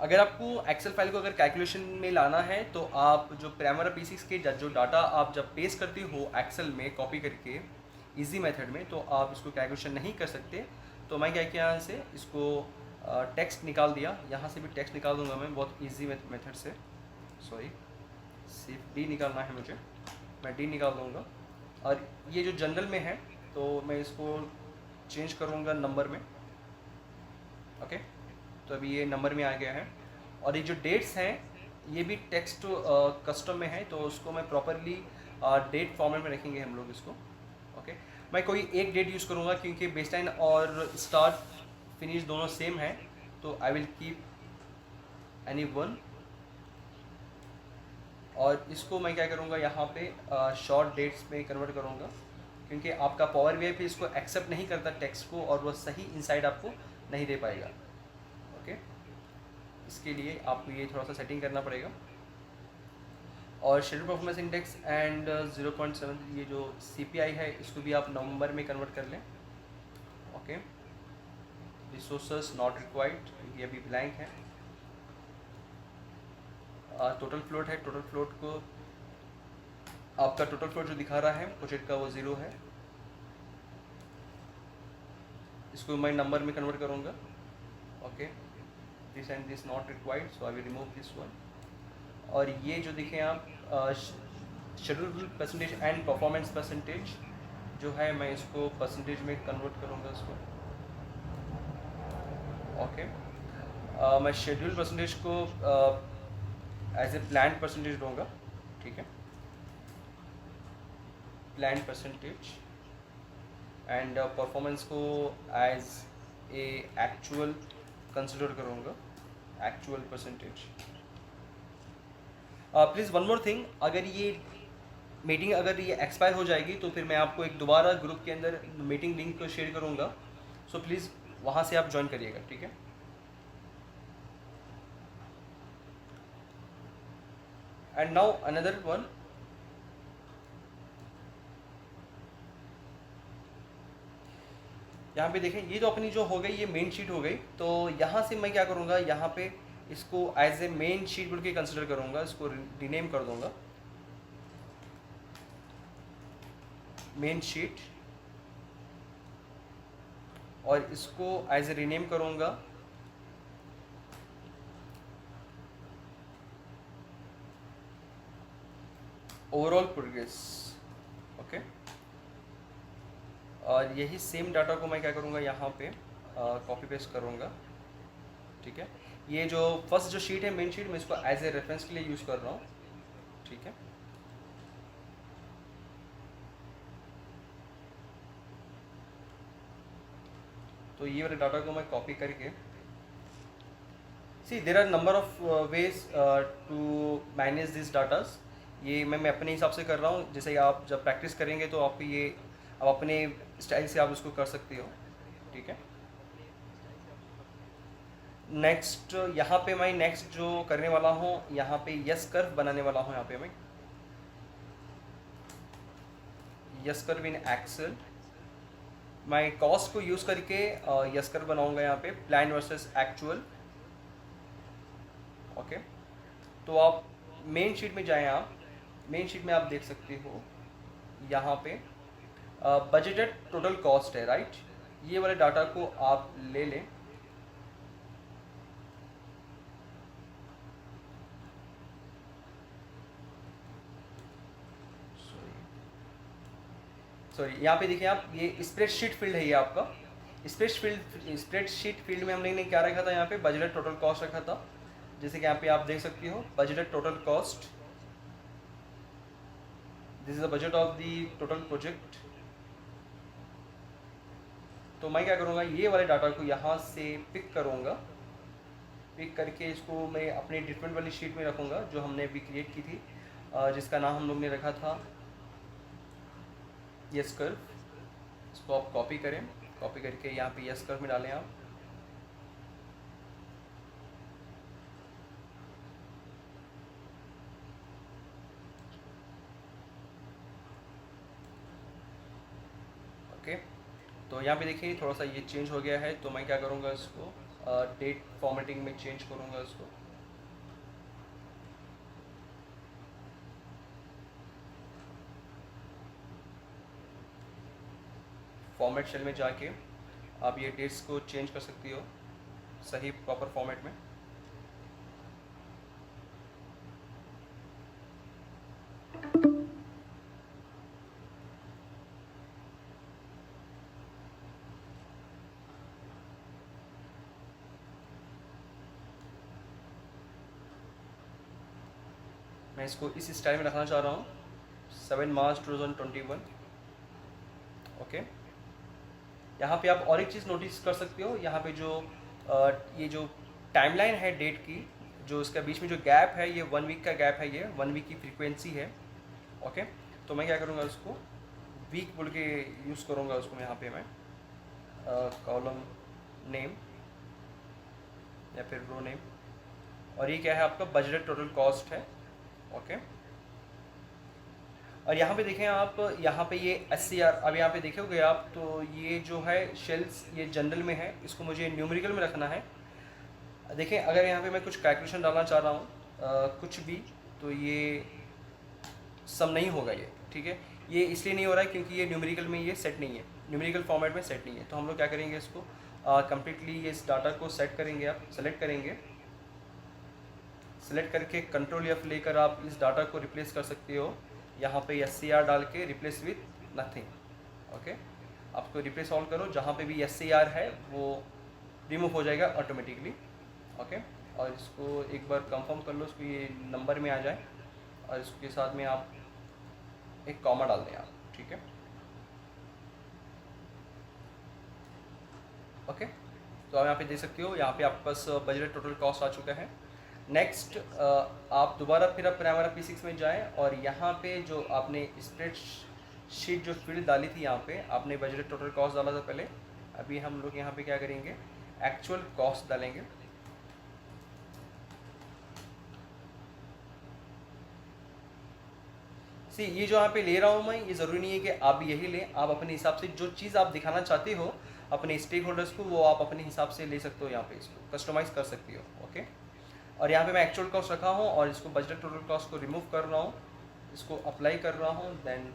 अगर आपको एक्सेल फाइल को अगर कैलकुलेशन में लाना है, तो आप जो Primavera P6 के जो डाटा आप जब पेस्ट करते हो एक्सेल में कॉपी करके इजी मेथड में, तो आप इसको कैलकुलेशन नहीं कर सकते। तो मैं क्या किया, यहाँ से इसको टेक्स्ट निकाल दिया, यहाँ से भी टेक्स्ट निकाल दूंगा मैं बहुत इजी मेथड से। सॉरी, सिर्फ D निकालना है मुझे, मैं D निकाल दूँगा। और ये जो जनरल में है, तो मैं इसको चेंज करूँगा नंबर में। ओके, तो अभी ये नंबर में आ गया है। और ये जो डेट्स हैं ये भी टेक्स्ट कस्टम में है, तो उसको मैं प्रॉपरली डेट फॉर्मेट में रखेंगे हम लोग इसको। ओके, मैं कोई एक डेट यूज़ करूँगा, क्योंकि बेसलाइन और स्टार्ट फिनिश दोनों सेम है, तो I will keep any one. और इसको मैं क्या करूँगा, यहाँ पे शॉर्ट डेट्स में कन्वर्ट करूँगा, क्योंकि आपका पावर बीआई पे इसको एक्सेप्ट नहीं करता टेक्स्ट को, और वो सही इनसाइड आपको नहीं दे पाएगा। ओके, इसके लिए आपको ये थोड़ा सा सेटिंग करना पड़ेगा। और शेड्यूल परफॉर्मेंस इंडेक्स एंड 0.7 ये जो CPI है, इसको भी आप नंबर में कन्वर्ट कर लें। ओके, रिसोर्सेस नॉट रिक्वायर्ड, ये अभी ब्लैंक है। टोटल फ्लोट है, टोटल फ्लोट को आपका टोटल फ्लोट जो दिखा रहा है प्रोजेक्ट का वो 0 है, इसको मैं नंबर में कन्वर्ट करूँगा। Okay, this and this not required, so I will remove this one. और ये जो देखें आप schedule percentage and performance percentage जो है, मैं इसको परसेंटेज में कन्वर्ट करूँगा इसको। ओके, मैं शेड्यूल परसेंटेज को एज ए प्लान परसेंटेज दूँगा। ठीक है, प्लान परसेंटेज, एंड परफॉर्मेंस को एज ए एक्चुअल कंसिडर करूँगा, actual percentage. Please one more thing, अगर ये मीटिंग अगर ये एक्सपायर हो जाएगी, तो फिर मैं आपको एक दोबारा ग्रुप के अंदर मीटिंग लिंक को शेयर करूँगा, सो प्लीज़ वहाँ से आप ज्वाइन करिएगा। ठीक है, एंड नाउ अनदर वन, यहाँ पे देखें, ये जो अपनी जो हो गई ये मेन शीट हो गई, तो यहाँ से मैं क्या करूँगा, यहाँ पे इसको एज ए मेन शीट बोल के कंसिडर करूँगा, इसको रीनेम कर दूँगा मेन शीट, और इसको एज ए रीनेम करूँगा ओवरऑल प्रोग्रेस। ओके, और यही सेम डाटा को मैं क्या करूँगा, यहाँ पे कॉपी पेस्ट करूँगा, ठीक है। ये जो फर्स्ट जो शीट है मेन शीट, मैं इसको एज ए रेफरेंस के लिए यूज़ कर रहा हूँ, ठीक है। तो ये वाले डाटा को मैं कॉपी करके, see there are number of ways to manage this datas. ये मैं अपने हिसाब से कर रहा हूँ, जैसे आप जब प्रैक्टिस करेंगे तो आपको ये आप अपने स्टाइल से आप इसको कर सकते हो, ठीक है। नेक्स्ट यहाँ पे मैं नेक्स्ट जो करने वाला हूँ, यहाँ पे यस कर्व बनाने वाला हूँ। यहाँ पे मैं यस कर्व इन एक्सेल, मैं कॉस्ट को यूज़ करके यस कर्व बनाऊंगा यहाँ पे, प्लान वर्सेस एक्चुअल, ओके। तो आप मेन शीट में जाएं, आप मेन शीट में आप देख सकते हो यहाँ पे बजटेड टोटल कॉस्ट है, राइट। ये वाले डाटा को आप ले लें, सॉरी यहाँ पे देखिए आप, ये स्प्रेडशीट फील्ड है ये आपका। स्प्रेडशीट फील्ड में हमने क्या रखा था, यहाँ पे बजटेड टोटल कॉस्ट रखा था। जैसे कि यहाँ पे आप देख सकते हो budgeted total cost, this is the budget of the total project. तो मैं क्या करूँगा, ये वाले डाटा को यहाँ से पिक करूँगा, पिक करके इसको मैं अपनी ट्रीटमेंट वाली शीट में रखूँगा जो हमने अभी क्रिएट की थी, जिसका नाम हम लोग ने रखा था यस कर्व। इसको आप कॉपी करें, कॉपी करके यहाँ पे यस कर्व में डालें आप। ओके, तो यहाँ पे देखिए थोड़ा सा ये चेंज हो गया है। तो मैं क्या करूँगा, इसको डेट फॉर्मेटिंग में चेंज करूँगा इसको। फॉर्मेट सेल में जाके आप ये डेट्स को चेंज कर सकती हो सही प्रॉपर फॉर्मेट में। मैं इसको इस स्टाइल में रखना चाह रहा हूँ, 7 मार्च 2021, ओके। यहाँ पे आप और एक चीज़ नोटिस कर सकते हो, यहाँ पे जो ये जो टाइमलाइन है डेट की, जो इसका बीच में जो गैप है, ये 1 वीक का गैप है, ये 1 वीक की फ्रीक्वेंसी है, ओके। तो मैं क्या करूँगा, उसको वीक बोल के यूज़ करूँगा उसको। यहाँ पे मैं कॉलम नेम या फिर रो नेम, और ये क्या है आपका बजटेड टोटल कॉस्ट है, ओके। और यहाँ पे देखें आप, यहाँ पे ये SCR, अब यहाँ पे देखोगे आप तो ये जो है शेल्स ये जनरल में है, इसको मुझे न्यूमेरिकल में रखना है। देखें अगर यहाँ पे मैं कुछ कैलकुलेशन डालना चाह रहा हूँ कुछ भी, तो ये सम नहीं होगा ये, ठीक है। ये इसलिए नहीं हो रहा है क्योंकि ये न्यूमेरिकल में ये सेट नहीं है, न्यूमेरिकल फॉर्मेट में सेट नहीं है। तो हम लोग क्या करेंगे, इसको कम्प्लीटली इस डाटा को सेट करेंगे, आप सेलेक्ट करेंगे, सेलेक्ट करके कंट्रोल F लेकर आप इस डाटा को रिप्लेस कर सकते हो। यहाँ पे SCR डाल के रिप्लेस विथ नथिंग, ओके। आपको रिप्लेस ऑल करो, जहाँ पे भी SCR है वो रिमूव हो जाएगा ऑटोमेटिकली, ओके। और इसको एक बार कंफर्म कर लो, इसको ये नंबर में आ जाए, और इसके साथ में आप एक कॉमा डाल दें आप, ठीक है, ओके। तो आप यहाँ पे देख सकते हो, यहाँ पे आपके पास बजट टोटल कॉस्ट आ चुका है। नेक्स्ट आप दोबारा फिर आप प्राइमरी P6 में जाएं, और यहाँ पे जो आपने स्प्रेडशीट जो फील्ड डाली थी, यहाँ पे आपने बजट टोटल कॉस्ट डाला था पहले। अभी हम लोग यहाँ पे क्या करेंगे, एक्चुअल कॉस्ट डालेंगे। सी ये जो यहाँ पे ले रहा हूँ मैं, ये ज़रूरी नहीं है कि आप भी यही लें, आप अपने हिसाब से जो चीज़ आप दिखाना चाहते हो अपने स्टेक होल्डर्स को, वो आप अपने हिसाब से ले सकते हो, यहाँ पे इसको कस्टमाइज़ कर सकती हो, ओके। और यहाँ पे मैं एक्चुअल कॉस्ट रखा हूँ, और इसको बजट टोटल कॉस्ट को रिमूव कर रहा हूँ, इसको अप्लाई कर रहा हूँ, then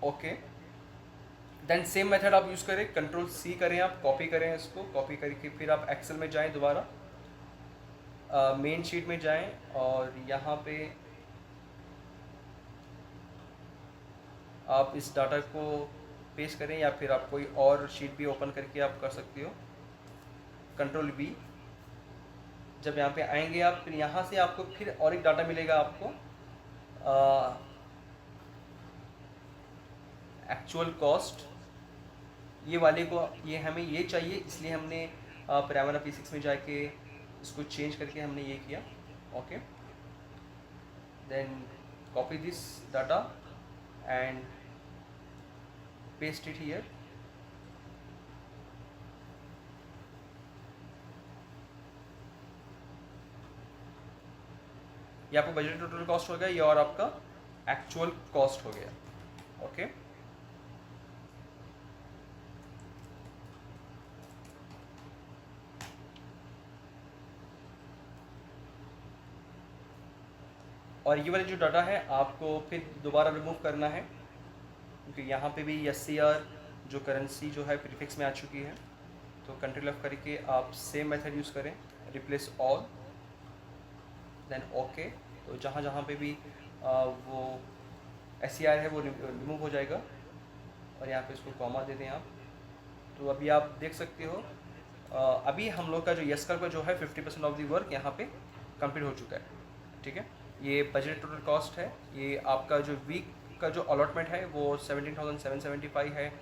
okay. Then same method आप यूज़ करें, कंट्रोल C करें, आप कॉपी करें, इसको कॉपी करके फिर आप एक्सेल में जाएं, दोबारा मेन शीट में जाएं, और यहाँ पे आप इस डाटा को पेस्ट करें या फिर आप कोई और शीट भी ओपन करके आप कर सकते हो। Control V। जब यहाँ पे आएंगे आप, फिर यहाँ से आपको फिर और एक डाटा मिलेगा आपको, एक्चुअल कॉस्ट। ये वाले को, ये हमें ये चाहिए, इसलिए हमने प्राइमरा P6 में जाके इसको चेंज करके हमने ये किया। Okay, then copy this data and paste it here. ये आपका बजट टोटल कॉस्ट हो गया, ये और आपका एक्चुअल कॉस्ट हो गया। ओके, और ये वाले जो डाटा है आपको फिर दोबारा रिमूव करना है, क्योंकि यहाँ पे भी SCR जो करेंसी जो है प्रीफिक्स में आ चुकी है। तो कंट्रोल F करके आप सेम मेथड यूज़ करें, रिप्लेस ऑल, देन ओके। तो जहाँ जहाँ पे भी वो SCR है वो रिमूव हो जाएगा, और यहाँ पे इसको कॉमा दे दें आप। तो अभी आप देख सकते हो अभी हम लोग का जो यस का जो है 50% ऑफ दी वर्क यहाँ पे कंप्लीट हो चुका है। ठीक है, ये बजट टोटल कॉस्ट है। ये आपका जो वीक का जो अलॉटमेंट है वो 17,775 है।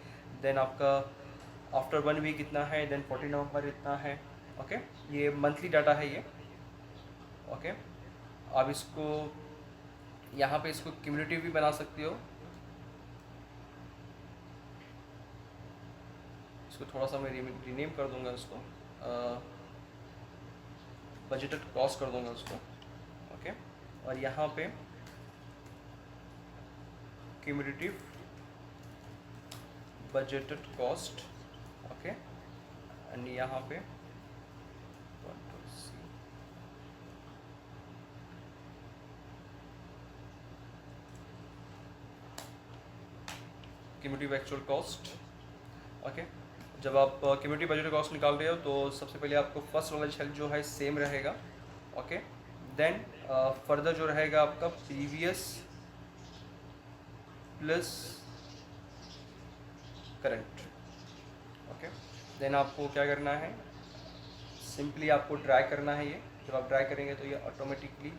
देन आपका आफ्टर 1 वीक इतना है, देन 14 नवंबर इतना है। ओके, ये मंथली डाटा है ये। ओके, आप इसको यहाँ पे इसको क्यूमुलेटिव भी बना सकते हो। इसको थोड़ा सा मैं रीनेम कर दूंगा, इसको बजटेड कॉस्ट कर दूंगा उसको। ओके, और यहाँ पे cumulative budgeted cost. Okay, and यहाँ पे क्यूमुलेटिव एक्चुअल कॉस्ट। ओके, जब आप क्यूमुलेटिव बजट कॉस्ट निकाल रहे हो तो सबसे पहले आपको फर्स्ट वाला सेल जो है सेम रहेगा। ओके, देन फर्दर जो रहेगा आपका previous plus current. Okay, then आपको क्या करना है, सिंपली आपको ड्रैग करना है ये। जब आप ड्रैग करेंगे तो ये ऑटोमेटिकली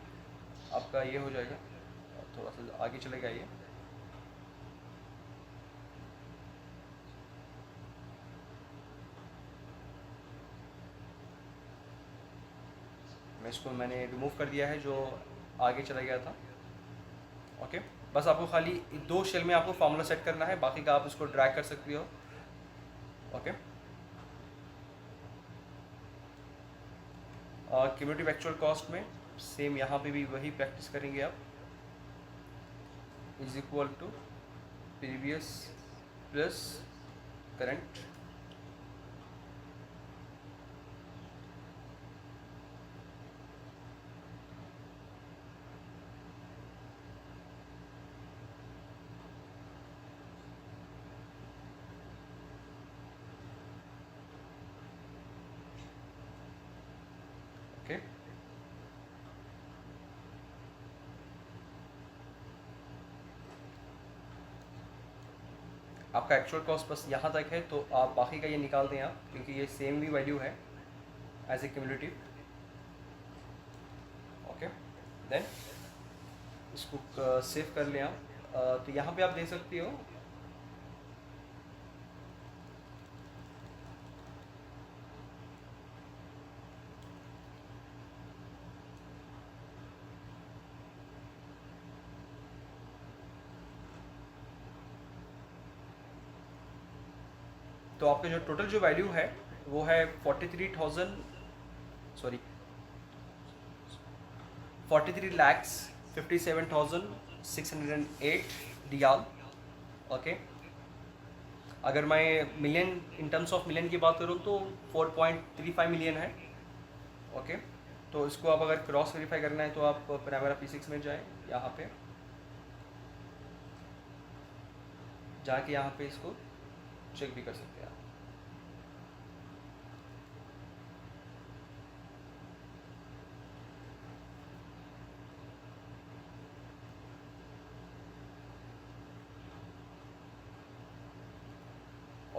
आपका ये हो जाएगा, थोड़ा सा आगे चलेगा ये। इसको मैंने रिमूव कर दिया है जो आगे चला गया था। ओके, बस आपको खाली 2 शेल में आपको फार्मूला सेट करना है, बाकी का आप इसको ड्रैग कर सकते हो। ओके, क्यूमुलेटिव एक्चुअल कॉस्ट में सेम यहाँ पे भी वही प्रैक्टिस करेंगे आप, is equal to previous plus current. Okay, आपका एक्चुअल कॉस्ट बस यहाँ तक है, तो आप बाकी का ये निकाल दें आप, क्योंकि ये सेम भी वैल्यू है as a cumulative. Okay, then इसको सेव कर लें आप। तो यहाँ पे आप देख सकते हो तो आपका जो टोटल जो वैल्यू है वो है 43,57,608 रियाल। ओके, अगर मैं million, in terms of million की बात करूँ तो 4.35 मिलियन है। ओके, तो इसको आप अगर क्रॉस वेरीफाई करना है तो आप प्राइमरा P6 में जाएं, यहाँ पे जाके यहाँ पे इसको चेक भी कर सकते हैं आप।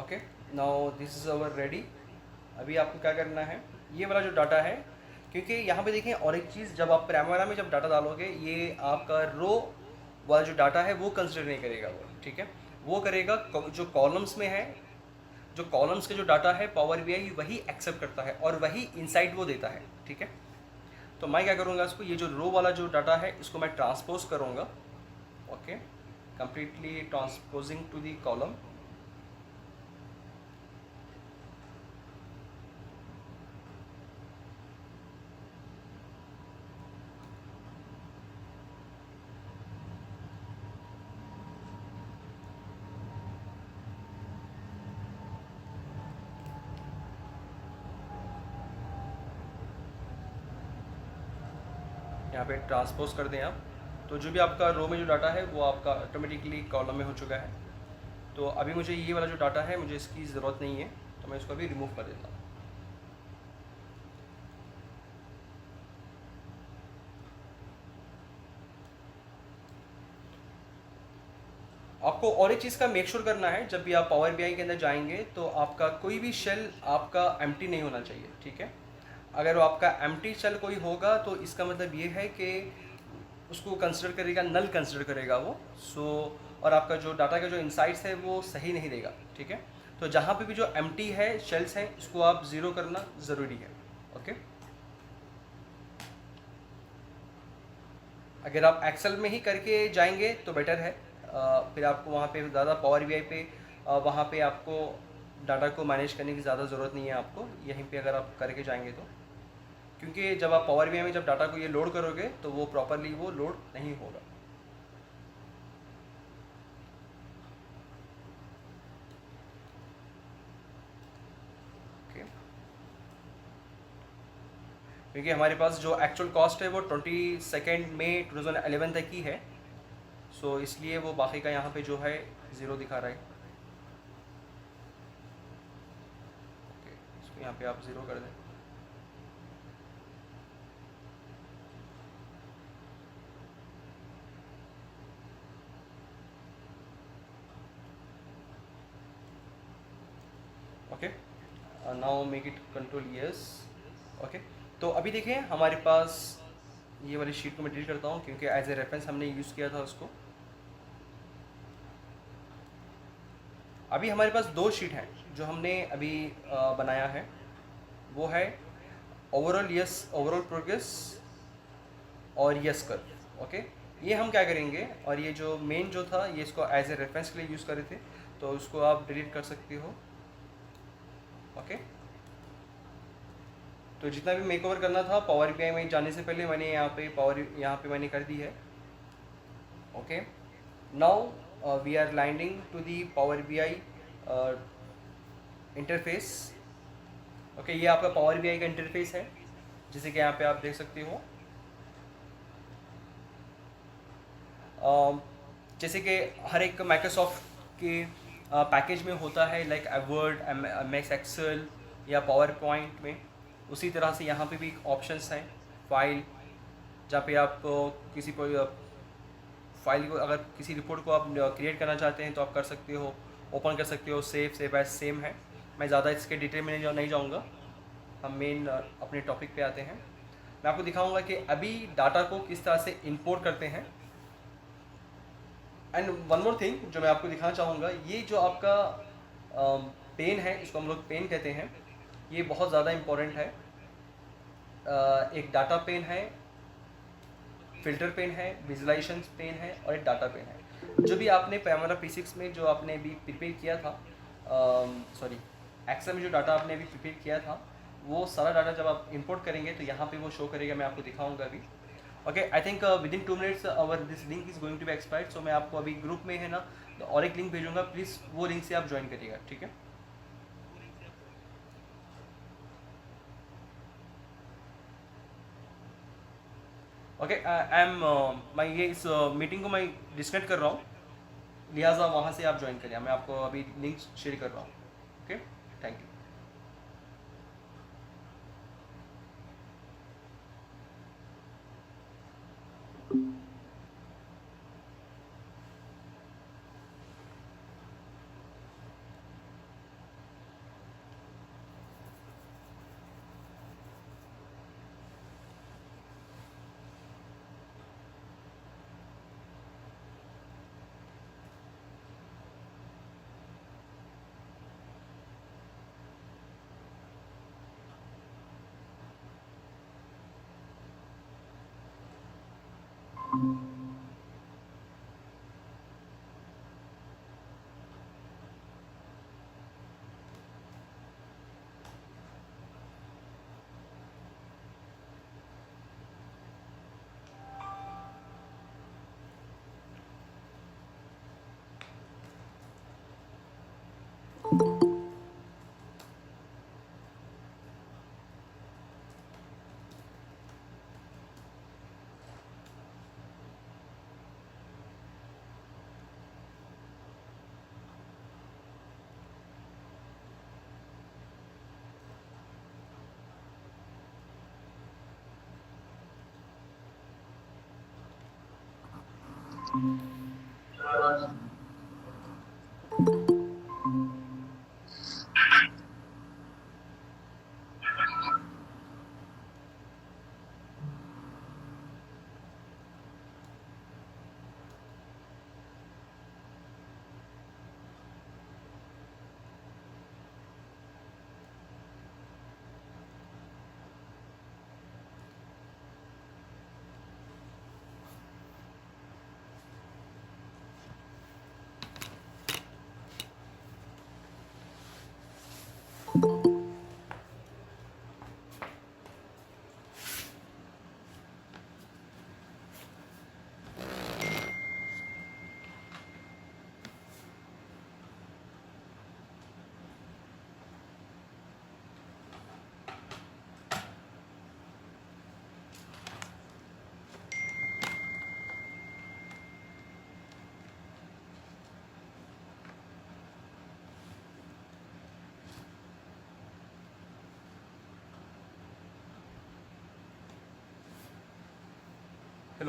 Okay, now this is our ready. अभी आपको क्या करना है, ये वाला जो डाटा है, क्योंकि यहाँ पे देखें और एक चीज़, जब आप प्राइमरा में जब डाटा डालोगे, ये आपका रो वाला जो डाटा है वो कंसिडर नहीं करेगा वो, ठीक है। वो करेगा जो कॉलम्स में है, जो कॉलम्स के जो डाटा है पावर बीआई वही एक्सेप्ट करता है और वही इनसाइट वो देता है, ठीक है। तो मैं क्या करूँगा, इसको ये जो रो वाला जो डाटा है इसको मैं ट्रांसपोज करूँगा। Okay, completely transposing to the column. यहाँ पे ट्रांसपोज कर दें आप, तो जो भी आपका रो में जो डाटा है वो आपका ऑटोमेटिकली कॉलम में हो चुका है। तो अभी मुझे ये वाला जो डाटा है मुझे इसकी ज़रूरत नहीं है, तो मैं इसको अभी रिमूव कर देता हूँ। आपको और एक चीज़ का मेक श्योर करना है, जब भी आप पावर बीआई के अंदर जाएंगे तो आपका कोई भी शेल आपका एम्प्टी नहीं होना चाहिए, ठीक है। अगर वो आपका एम्प्टी शेल कोई होगा तो इसका मतलब ये है कि उसको कंसिडर करेगा, नल कंसिडर करेगा वो। और आपका जो डाटा का जो इनसाइट्स है वो सही नहीं देगा, ठीक है। तो जहाँ पे भी जो एम्प्टी है शेल्स हैं इसको आप ज़ीरो करना ज़रूरी है। ओके, अगर आप एक्सेल में ही करके जाएंगे तो बेटर है। फिर आपको वहाँ पे ज़्यादा पावर बीआई पे वहाँ पे आपको डाटा को मैनेज करने की ज़्यादा ज़रूरत नहीं है आपको, यहीं पे अगर आप करके जाएंगे तो। क्योंकि जब आप पावर बीआई में जब डाटा को ये लोड करोगे तो वो प्रॉपरली वो लोड नहीं होगा। ओके, क्योंकि हमारे पास जो एक्चुअल कॉस्ट है वो 22 मई 2011 तक की है, सो इसलिए वो बाकी का यहाँ पे जो है ज़ीरो दिखा रहा है। ओके, इसको यहाँ पे आप ज़ीरो कर दें। Okay, now make it control yes. Okay, तो अभी देखें हमारे पास ये वाली शीट को मैं डिलीट करता हूँ क्योंकि एज ए रेफरेंस हमने यूज़ किया था उसको। अभी हमारे पास दो शीट हैं जो हमने अभी बनाया है, वो है ओवरऑल यस, ओवरऑल प्रोग्रेस और यस कर। ओके, ये हम क्या करेंगे, और ये जो मेन जो था ये इसको एज ए रेफरेंस के लिए यूज़ कर रहे थे, तो उसको आप डिलीट कर सकते हो। ओके, तो जितना भी मेक ओवर करना था पावर बीआई में जाने से पहले मैंने यहाँ पे मैंने कर दी है। Okay, now we are landing to the power BI interface. Okay, ये आपका पावर बीआई का इंटरफेस है, जैसे कि यहाँ पे आप देख सकते हो। जैसे कि हर एक माइक्रोसॉफ्ट के पैकेज में होता है, like Word, M S Excel या पावर पॉइंट में, उसी तरह से यहाँ पे भी ऑप्शंस हैं फाइल, जहाँ पे आप किसी फाइल को, अगर किसी रिपोर्ट को आप क्रिएट करना चाहते हैं तो आप कर सकते हो, ओपन कर सकते हो, सेव एज सेम है। मैं ज़्यादा इसके डिटेल में नहीं जाऊँगा, हम मेन अपने टॉपिक पे आते हैं। मैं आपको दिखाऊंगा कि अभी डाटा को किस तरह से इंपोर्ट करते हैं। एंड वन मोर थिंग जो मैं आपको दिखाना चाहूँगा, ये जो आपका पेन है, इसको हम लोग पेन कहते हैं, ये बहुत ज़्यादा इम्पोर्टेंट है। एक डाटा पेन है, फिल्टर पेन है, विजुलाइजेशन पेन है और एक डाटा पेन है। जो भी आपने पैमारा P6 में जो आपने अभी प्रिपेयर किया था, सॉरी एक्सेल में जो डाटा आपने अभी प्रिपेयर किया था, वो सारा डाटा जब आप इंपोर्ट करेंगे तो यहाँ पे वो शो करेगा। मैं आपको दिखाऊंगा अभी। Okay, I think within 2 minutes our this link is going to be expired, so मैं आपको अभी ग्रुप में है ना तो और एक लिंक भेजूंगा, प्लीज़ वो लिंक से आप ज्वाइन करिएगा, ठीक है। ओके, आई एम मैं ये इस मीटिंग को मैं डिस्कनेक्ट कर रहा हूँ, लिहाजा वहाँ से आप ज्वाइन करिए। मैं आपको अभी लिंक शेयर कर रहा हूँ। Okay, thank you. हेलो,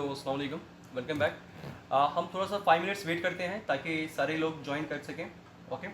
अस्सलाम वालेकुम, वेलकम बैक। हम थोड़ा सा 5 मिनट्स वेट करते हैं ताकि सारे लोग ज्वाइन कर सकें। Okay.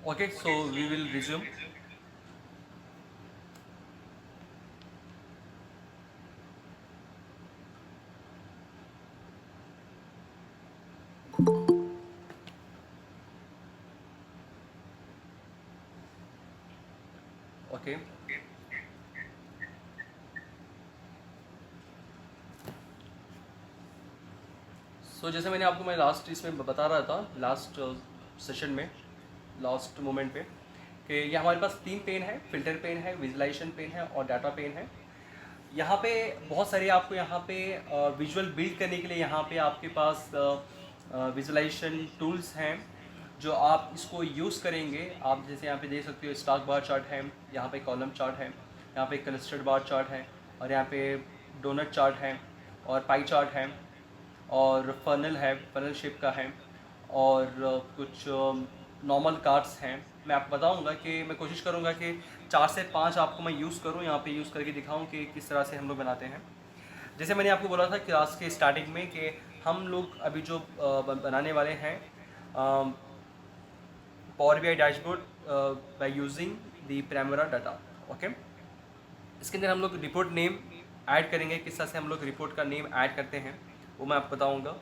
Okay, so we will resume. Okay. जैसे मैंने आपको मैं लास्ट इसमें बता रहा था, लास्ट सेशन में, लास्ट मोमेंट पे, कि ये हमारे पास 3 पेन है, फिल्टर पेन है, विजुलाइजेशन पेन है और डाटा पेन है। यहाँ पे बहुत सारे आपको यहाँ पे विजुअल बिल्ड करने के लिए यहाँ पे आपके पास विजुलाइजेशन टूल्स हैं जो आप इसको यूज़ करेंगे। आप जैसे यहाँ पे देख सकते हो, स्टॉक बार चार्ट है, यहाँ पे कॉलम चार्ट है, यहाँ पे क्लस्टर्ड बार चार्ट है, और यहाँ पे डोनट चार्ट है, और पाई चार्ट है, और फनल है, फनल शेप का है, और कुछ नॉर्मल कार्ड्स हैं। मैं आपको बताऊंगा कि मैं कोशिश करूंगा कि 4 से 5 आपको मैं यूज़ करूं, यहाँ पे यूज़ करके दिखाऊं कि किस तरह से हम लोग बनाते हैं। जैसे मैंने आपको बोला था क्लास के स्टार्टिंग में कि हम लोग अभी जो बनाने वाले हैं Power BI dashboard by using the Primavera data. Okay, इसके अंदर हम लोग रिपोर्ट नेम ऐड करेंगे। किस तरह से हम लोग रिपोर्ट का नेम ऐड करते हैं वो मैं आपको बताऊंगा।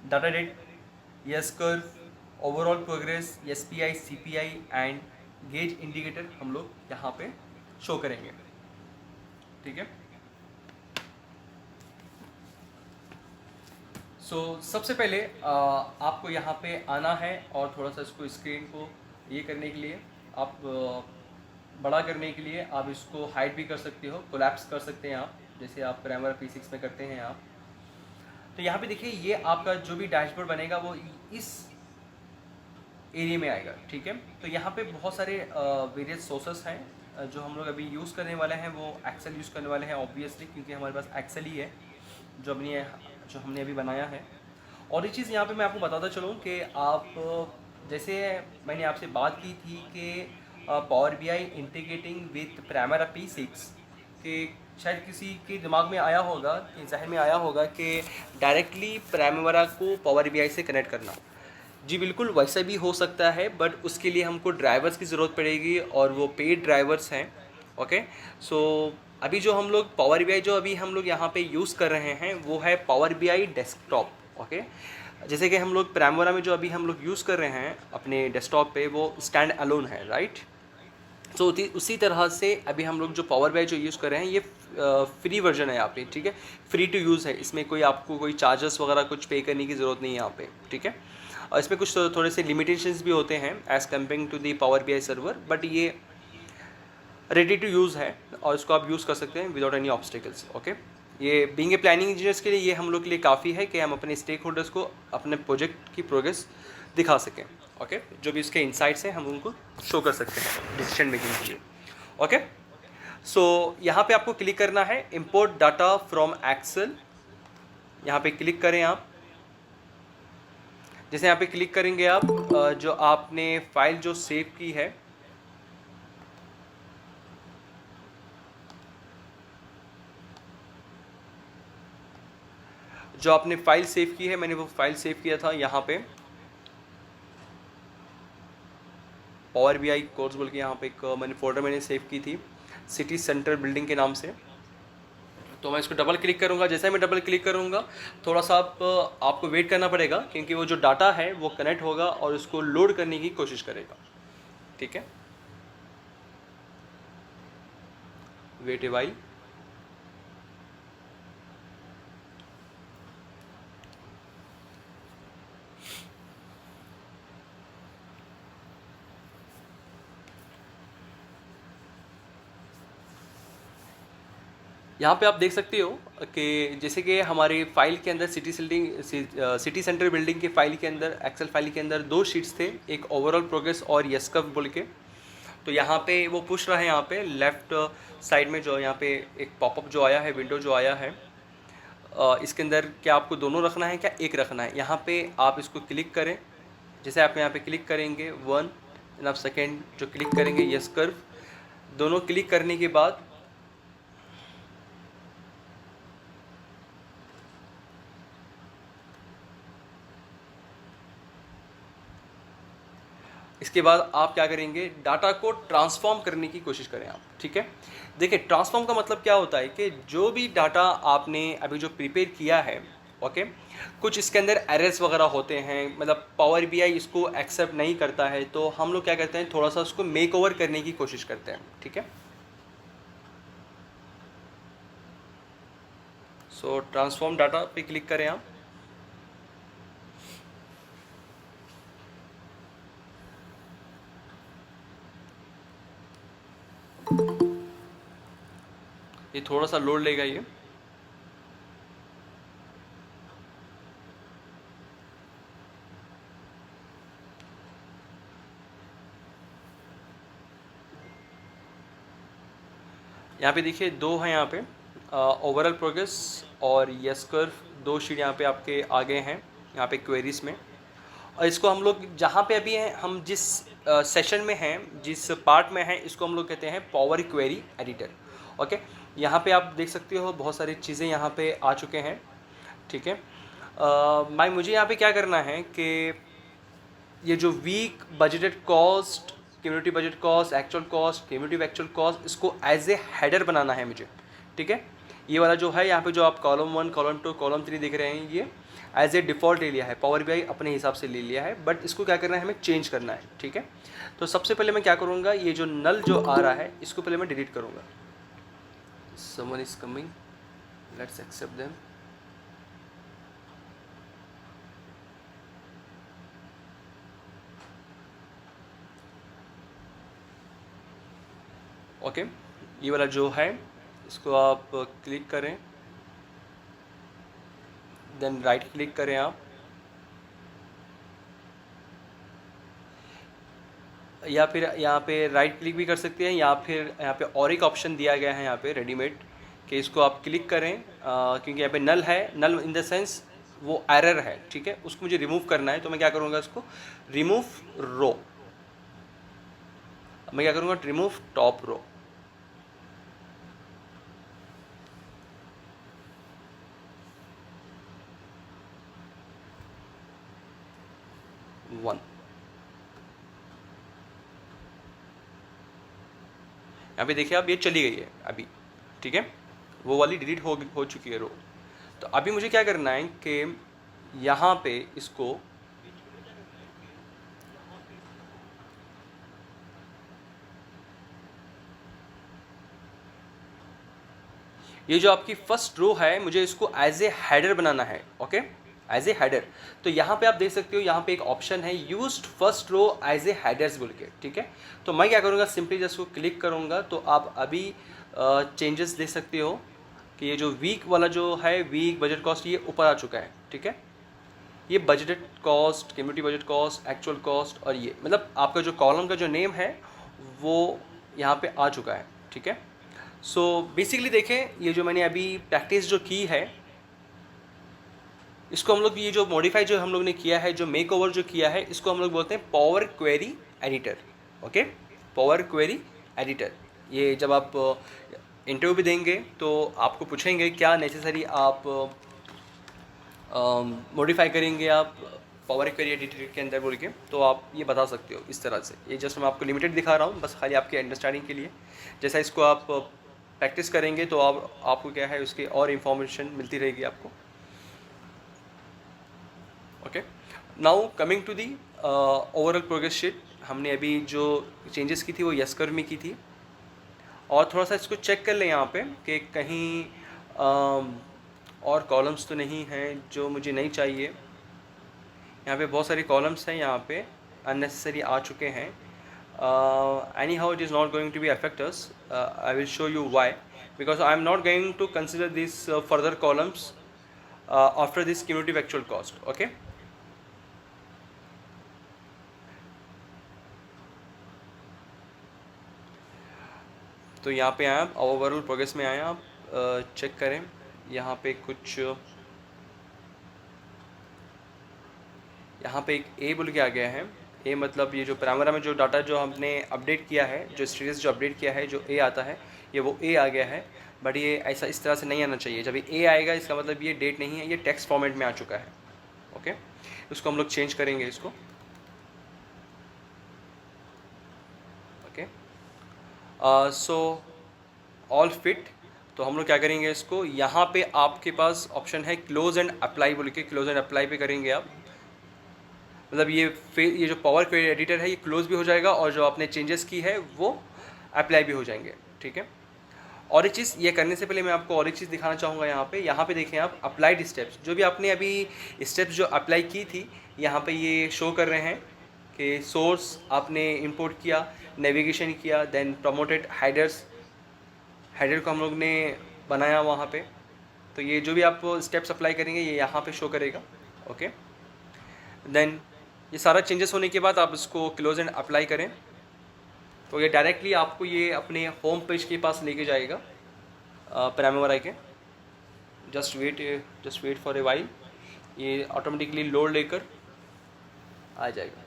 Data date, yes curve, overall progress, SPI, CPI and gauge indicator हम लोग यहाँ पे शो करेंगे। ठीक है, सबसे पहले आपको यहाँ पे आना है और थोड़ा सा इसको स्क्रीन को ये करने के लिए, आप बड़ा करने के लिए आप इसको हाइड भी कर सकते हो, कोलैप्स कर सकते हैं आप, जैसे आप प्राइमरा P6 में करते हैं आप। तो यहाँ पे देखिए, ये आपका जो भी डैशबोर्ड बनेगा वो इस एरिया में आएगा। ठीक है, तो यहाँ पे बहुत सारे वेरियस सोर्सेस हैं जो हम लोग अभी यूज़ करने वाले हैं। वो एक्सेल यूज़ करने वाले हैं ऑब्वियसली, क्योंकि हमारे पास एक्सेल ही है जो हमने अभी बनाया है। और ये चीज़ यहाँ पे मैं आपको बताता चलूँ कि आप जैसे मैंने आपसे बात की थी कि Power BI integrating with Primavera P6, कि शायद किसी के दिमाग में आया होगा, कि जहन में आया होगा कि डायरेक्टली प्राइमरा को पावर BI से कनेक्ट करना। जी बिल्कुल, वैसा भी हो सकता है, बट उसके लिए हमको ड्राइवर्स की ज़रूरत पड़ेगी और वो पेड ड्राइवर्स हैं। ओके, सो अभी जो हम लोग पावर BI जो अभी हम लोग यहाँ पे यूज़ कर रहे हैं वो है पावर BI डेस्कटॉप। ओके, जैसे कि हम लोग प्राइमरा में जो अभी हम लोग यूज़ कर रहे हैं अपने डेस्कटॉप पे, वो स्टैंड अलोन है, राइट। सो उसी तरह से अभी हम लोग जो पावर BI जो यूज़ कर रहे हैं ये फ्री वर्जन है यहाँ पे। ठीक है, फ्री टू यूज़ है, इसमें कोई आपको कोई चार्जेस वगैरह कुछ पे करने की ज़रूरत नहीं है यहाँ पे। ठीक है, और इसमें कुछ थोड़े से लिमिटेशंस भी होते हैं as comparing to the power BI server, but ये रेडी टू यूज़ है और इसको आप यूज़ कर सकते हैं विदाउट एनी ऑब्स्टिकल्स। ओके, ये बीइंग ए प्लानिंग इंजीनियर्स के लिए ये हम लोग के लिए काफ़ी है कि हम अपने स्टेक होल्डर्स को अपने प्रोजेक्ट की प्रोग्रेस दिखा सकें। ओके, जो भी इसके इंसाइट्स हैं हम उनको शो कर सकते हैं डिसीजन मेकिंग के लिए। ओके, सो यहाँ पे आपको क्लिक करना है इंपोर्ट डाटा फ्रॉम एक्सेल, यहाँ पे क्लिक करें आप। जैसे यहाँ पे क्लिक करेंगे आप, जो आपने फाइल जो सेव की है, जो आपने फाइल सेव की है, मैंने वो फाइल सेव किया था यहाँ पे पावर BI कोर्स बोल के, यहाँ पे एक मैंने फोल्डर मैंने सेव की थी सिटी सेंटर बिल्डिंग के नाम से। तो मैं इसको डबल क्लिक करूँगा। जैसे मैं डबल क्लिक करूँगा थोड़ा सा आपको वेट करना पड़ेगा, क्योंकि वो जो डाटा है वो कनेक्ट होगा और उसको लोड करने की कोशिश करेगा। ठीक है, वेट ए वाइल। यहाँ पे आप देख सकते हो कि जैसे कि हमारे फाइल के अंदर सिटी सेंटर बिल्डिंग के फाइल के अंदर, एक्सेल फाइल के अंदर 2 शीट्स थे, एक ओवरऑल प्रोग्रेस और यस्कव बोल के। तो यहाँ पे वो पूछ रहा है, यहाँ पे लेफ़्ट साइड में जो यहाँ पे एक पॉपअप जो आया है, विंडो जो आया है, इसके अंदर क्या आपको दोनों रखना है क्या एक रखना है। यहाँ पे आप इसको क्लिक करें। जैसे आप यहाँ पे क्लिक करेंगे 1 एंड आप सेकेंड जो क्लिक करेंगे यस कर्व, दोनों क्लिक करने के बाद इसके बाद आप क्या करेंगे, डाटा को ट्रांसफॉर्म करने की कोशिश करें आप, ठीक है। देखिए ट्रांसफॉर्म का मतलब क्या होता है कि जो भी डाटा आपने अभी जो प्रिपेयर किया है, ओके, कुछ इसके अंदर एरर्स वगैरह होते हैं, मतलब पावर बीआई इसको एक्सेप्ट नहीं करता है, तो हम लोग क्या करते हैं, थोड़ा सा उसको मेक ओवर करने की कोशिश करते हैं, ठीक है। सो ट्रांसफॉर्म डाटा पे क्लिक करें आप। ये थोड़ा सा लोड लेगा ये। यहाँ पे देखिए दो हैं, यहाँ पे ओवरऑल प्रोग्रेस और यस कर्व, दो शीट यहाँ पे आपके आगे हैं यहाँ पे क्वेरीज में। और इसको हम लोग जहाँ पे अभी हैं, हम जिस सेशन में हैं, जिस पार्ट में हैं, इसको हम लोग कहते हैं पावर क्वेरी एडिटर, ओके। यहाँ पे आप देख सकते हो बहुत सारी चीज़ें यहाँ पे आ चुके हैं, ठीक है। भाई मुझे यहाँ पे क्या करना है कि ये जो week budgeted cost, cumulative budget cost, actual cost, cumulative actual cost, इसको एज ए हेडर बनाना है मुझे, ठीक है। ये वाला जो है यहाँ पे जो आप कॉलम 1, कॉलम 2, कॉलम 3 देख रहे हैं, ये एज ए डिफ़ॉल्ट ले लिया है, पावर बीआई अपने हिसाब से ले लिया है, बट इसको क्या करना है, हमें चेंज करना है, ठीक है। तो सबसे पहले मैं क्या करूँगा, ये जो नल जो आ रहा है इसको पहले मैं डिलीट करूँगा। Someone is coming, let's accept them. Okay, ये वाला जो है इसको आप क्लिक करें, देन राइट क्लिक करें आप, या फिर यहाँ पे राइट क्लिक भी कर सकते हैं, या फिर यहाँ पे और एक ऑप्शन दिया गया है यहाँ पे रेडीमेड, कि इसको आप क्लिक करें, क्योंकि यहाँ पे नल है, नल इन द सेंस वो एरर है, ठीक है, उसको मुझे रिमूव करना है। तो मैं क्या करूँगा, इसको रिमूव रो, मैं क्या करूँगा, रिमूव टॉप रो। वन, यहाँ पे देखिए आप, ये चली गई है अभी, ठीक है, वो वाली डिलीट हो चुकी है रो। तो अभी मुझे क्या करना है कि यहाँ पे इसको ये जो आपकी फर्स्ट रो है, मुझे इसको एज ए हेडर बनाना है, ओके, एज ए हेडर। तो यहाँ पे आप देख सकते हो, यहाँ पे एक ऑप्शन है used first row as a headers बोल के, ठीक है। तो मैं क्या करूँगा, सिंपली जस्ट को क्लिक करूँगा, तो आप अभी चेंजेस देख सकते हो कि ये जो वीक वाला जो है, वीक बजट कॉस्ट, ये ऊपर आ चुका है, ठीक है। ये budgeted cost, cumulative budget cost, actual cost, और ये मतलब आपका जो कॉलम का जो नेम है वो यहाँ पे आ चुका है, ठीक है। सो बेसिकली देखें, ये जो मैंने अभी प्रैक्टिस जो की है, इसको हम लोग, ये जो मॉडिफाई जो हम लोग ने किया है, जो मेक ओवर जो किया है, इसको हम लोग बोलते हैं power query editor, okay, power query editor. ये जब आप इंटरव्यू भी देंगे तो आपको पूछेंगे क्या नेसेसरी आप मॉडिफाई करेंगे आप पावर क्वेरी एडिटर के अंदर बोल के, तो आप ये बता सकते हो इस तरह से। ये जस्ट मैं आपको लिमिटेड दिखा रहा हूँ, बस खाली आपके अंडरस्टैंडिंग के लिए। जैसा इसको आप प्रैक्टिस करेंगे तो आपको क्या है, उसकी और इन्फॉर्मेशन मिलती रहेगी आपको, okay. Now coming to the overall progress sheet, हमने अभी जो चेंजेस की थी वो यस कर्व में की थी, और थोड़ा सा इसको चेक कर लें यहाँ पे कि कहीं और कॉलम्स तो नहीं हैं जो मुझे नहीं चाहिए। यहाँ पे बहुत सारी कॉलम्स हैं, यहाँ पे अननेसेसरी आ चुके हैं। anyhow it is not going to be affect us. I will show you why, because I am not going to consider these further columns after this cumulative actual cost, okay. तो यहाँ पे आए आप, ओवरऑल प्रोग्रेस में आए आप, चेक करें यहाँ पे कुछ, यहाँ पे एक ए बोल के आ गया है। ए मतलब ये जो प्राइमरा में जो डाटा जो हमने अपडेट किया है, जो स्टेटस जो अपडेट किया है, जो ए आता है, ये वो ए आ गया है। बट ये ऐसा इस तरह से नहीं आना चाहिए। जब ये ए आएगा इसका मतलब ये डेट नहीं है, ये टेक्स्ट फॉर्मेट में आ चुका है, ओके। उसको हम लोग चेंज करेंगे इसको। So all fit. तो हम लोग क्या करेंगे, इसको यहाँ पे आपके पास ऑप्शन है क्लोज एंड अप्लाई बोल के, क्लोज एंड अप्लाई पे करेंगे आप। मतलब ये जो पावर क्वेरी एडिटर है ये क्लोज भी हो जाएगा और जो आपने चेंजेस की है वो अप्लाई भी हो जाएंगे, ठीक है। और एक चीज़ ये करने से पहले मैं आपको और एक चीज़ दिखाना चाहूँगा। यहाँ पे देखें आप अप्लाइड स्टेप्स, जो भी आपने अभी स्टेप्स जो अप्लाई की थी यहाँ पे ये शो कर रहे हैं कि सोर्स आपने इंपोर्ट किया, नेविगेशन किया, देन प्रमोटेड हेडर्स, हेडर को हम लोग ने बनाया वहाँ पे। तो ये जो भी आप स्टेप्स अप्लाई करेंगे ये यहाँ पे शो करेगा, ओके। देन ये सारा चेंजेस होने के बाद आप इसको क्लोज एंड अप्लाई करें तो ये डायरेक्टली आपको ये अपने होम पेज के पास लेके जाएगा प्राइमरी के। Just wait for a while, ये ऑटोमेटिकली लोड लेकर आ जाएगा।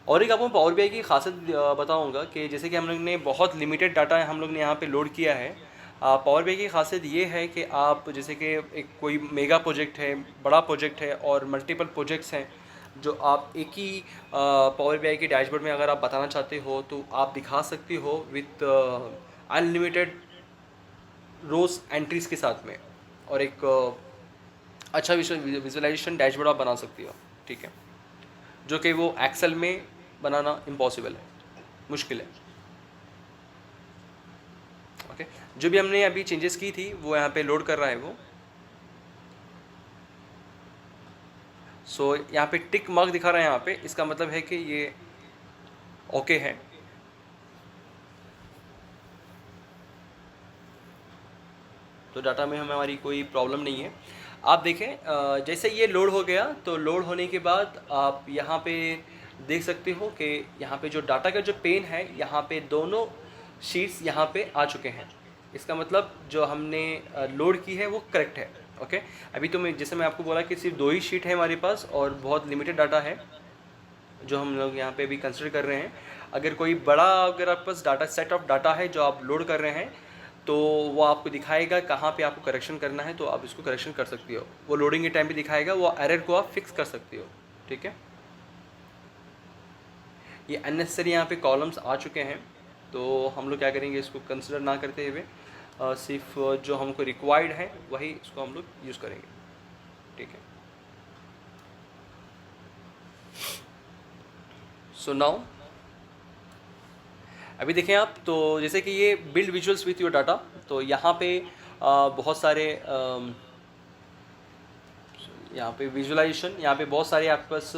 और एक आपको पावर बीआई की खासियत बताऊंगा कि जैसे कि हम लोग ने बहुत लिमिटेड डाटा हम लोग ने यहाँ पे लोड किया है। पावर बीआई की खासियत ये है कि आप जैसे कि एक कोई मेगा प्रोजेक्ट है, बड़ा प्रोजेक्ट है और मल्टीपल प्रोजेक्ट्स हैं जो आप एक ही पावर बीआई के डैशबोर्ड में अगर आप बताना चाहते हो तो आप दिखा सकते हो विथ अनलिमिटेड रोज एंट्रीज के साथ में, और एक अच्छा विजुअलाइजेशन डैशबोर्ड आप बना सकती हो, ठीक है। जो कि वो एक्सेल में बनाना इम्पॉसिबल है, मुश्किल है, ओके। जो भी हमने अभी चेंजेस की थी वो यहाँ पे लोड कर रहा है वो। सो यहाँ पे टिक मार्क दिखा रहा है यहाँ पे, इसका मतलब है कि ये ओके है। तो डाटा में हमारी कोई प्रॉब्लम नहीं है। आप देखें जैसे ये लोड हो गया तो लोड होने के बाद आप यहाँ पे देख सकते हो कि यहाँ पे जो डाटा का जो पेन है यहाँ पे दोनों शीट्स यहाँ पे आ चुके हैं। इसका मतलब जो हमने लोड की है वो करेक्ट है, ओके। अभी तो जैसे मैं आपको बोला कि सिर्फ 2 ही शीट है हमारे पास और बहुत लिमिटेड डाटा है जो हम लोग यहाँ पे भी कंसिडर कर रहे हैं। अगर कोई बड़ा अगर आपके पास डाटा सेट ऑफ डाटा है जो आप लोड कर रहे हैं तो वो आपको दिखाएगा कहाँ पे आपको करेक्शन करना है, तो आप इसको करेक्शन कर सकती हो। वो लोडिंग के टाइम पे दिखाएगा, वो एरर को आप फिक्स कर सकती हो, ठीक है। ये अननेसेसरी यहाँ पे कॉलम्स आ चुके हैं तो हम लोग क्या करेंगे, इसको कंसिडर ना करते हुए सिर्फ जो हमको रिक्वायर्ड है वही इसको हम लोग यूज़ करेंगे, ठीक है। सो नाउ अभी देखें आप, तो जैसे कि ये build visuals with your data, तो यहाँ पे बहुत सारे यहाँ पे विजुअलाइजेशन, यहाँ पे बहुत सारे आपके पास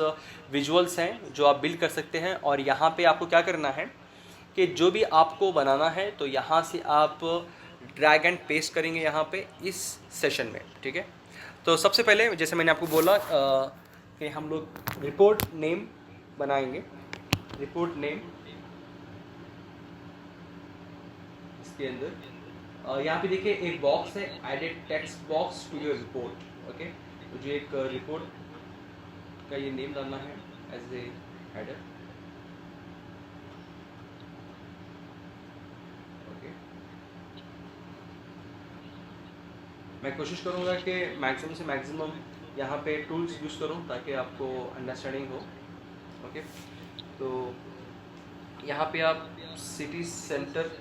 विजुअल्स हैं जो आप बिल्ड कर सकते हैं। और यहाँ पे आपको क्या करना है कि जो भी आपको बनाना है तो यहाँ से आप ड्रैग एंड पेस्ट करेंगे यहाँ पे इस सेशन में, ठीक है। तो सबसे पहले जैसे मैंने आपको बोला कि हम लोग रिपोर्ट नेम बनाएंगे, रिपोर्ट नेम इसके अंदर यहाँ पे देखिए एक बॉक्स है, added text box to your report, okay. तो जो एक रिपोर्ट का ये नेम डालना है एज ए हेडर, ओके। मैं कोशिश करूँगा कि मैक्सिमम से मैक्सिमम यहाँ पे टूल्स यूज़ करूँ ताकि आपको अंडरस्टैंडिंग हो, ओके। तो यहाँ पे आप सिटी सेंटर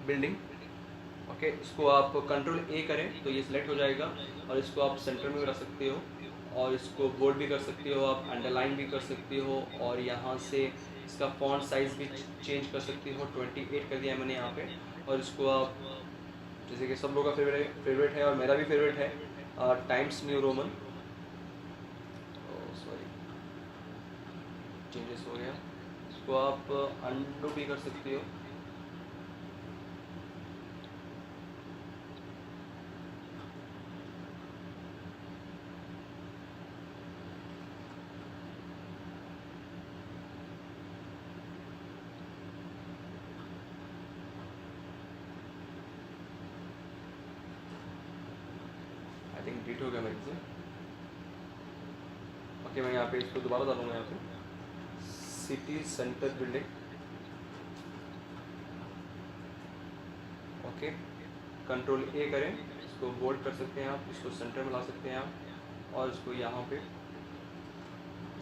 बिल्डिंग, ओके। इसको आप कंट्रोल ए करें तो ये सिलेक्ट हो जाएगा और इसको आप सेंटर में रख सकते हो और इसको बोल्ड भी कर सकते हो, आप अंडरलाइन भी कर सकते हो और यहाँ से इसका फॉन्ट साइज़ भी चेंज कर सकते हो। 28 कर दिया मैंने यहाँ पे। और इसको आप जैसे कि सब लोगों का फेवरेट है और मेरा भी फेवरेट है times new Roman, sorry changes हो गया, इसको आप अनडू भी कर सकते हो। आई थिंक डिलीट हो गया मेरे से, ओके। मैं यहाँ पे इसको दोबारा डालूंगा, यहाँ पे city centre building, okay. Control ए करें, इसको बोल्ड कर सकते हैं आप, इसको सेंटर में ला सकते हैं आप, और इसको यहाँ पे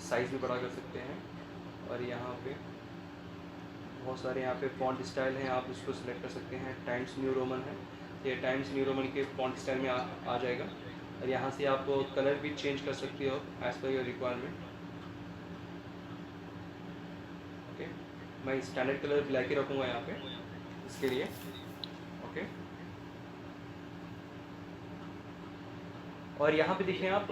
साइज़ भी बड़ा कर सकते हैं। और यहाँ पे बहुत सारे यहाँ पे फॉन्ट स्टाइल हैं, आप इसको सिलेक्ट कर सकते हैं। टाइम्स न्यू रोमन है, ये टाइम्स न्यू रोमन के फॉन्ट स्टाइल में आ जाएगा। और यहाँ से आप कलर भी चेंज कर सकते हो as per your requirement. Okay, मैं स्टैंडर्ड कलर ब्लैक ही रखूँगा यहाँ पे इसके लिए। ओके, और यहाँ पे देखिए आप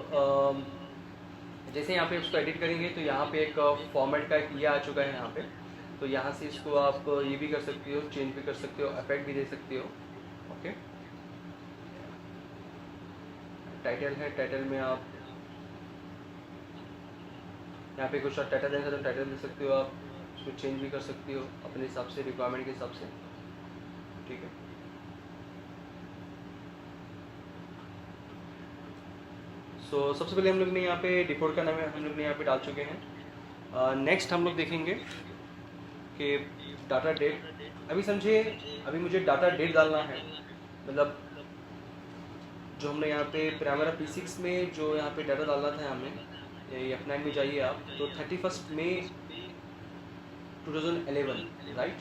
जैसे यहाँ पे उसको एडिट करेंगे तो यहाँ पे एक फॉर्मेट का एक ये आ चुका है यहाँ पे। तो यहाँ से इसको आप ये भी कर सकते हो, चेंज भी कर सकते हो, इफेक्ट भी दे सकते हो। ओके, टाइटल है, टाइटल में आप यहाँ पे कुछ टाइटल देना तो टाइटल दे सकते हो आप, इसको चेंज भी कर सकते हो अपने हिसाब से, रिक्वायरमेंट के हिसाब से। ठीक है, सबसे पहले हम लोग ने यहाँ पे डिफॉल्ट का नाम हम लोग ने यहाँ पे डाल चुके हैं। नेक्स्ट हम लोग देखेंगे कि डाटा डेट। अभी समझिए, अभी मुझे डाटा डेट डालना है, मतलब जो हमने यहाँ पे प्राइमरी P6 में जो यहाँ पे डाटा डालना था हमें, F9 में जाइए आप, तो 31 मई 2011, राइट।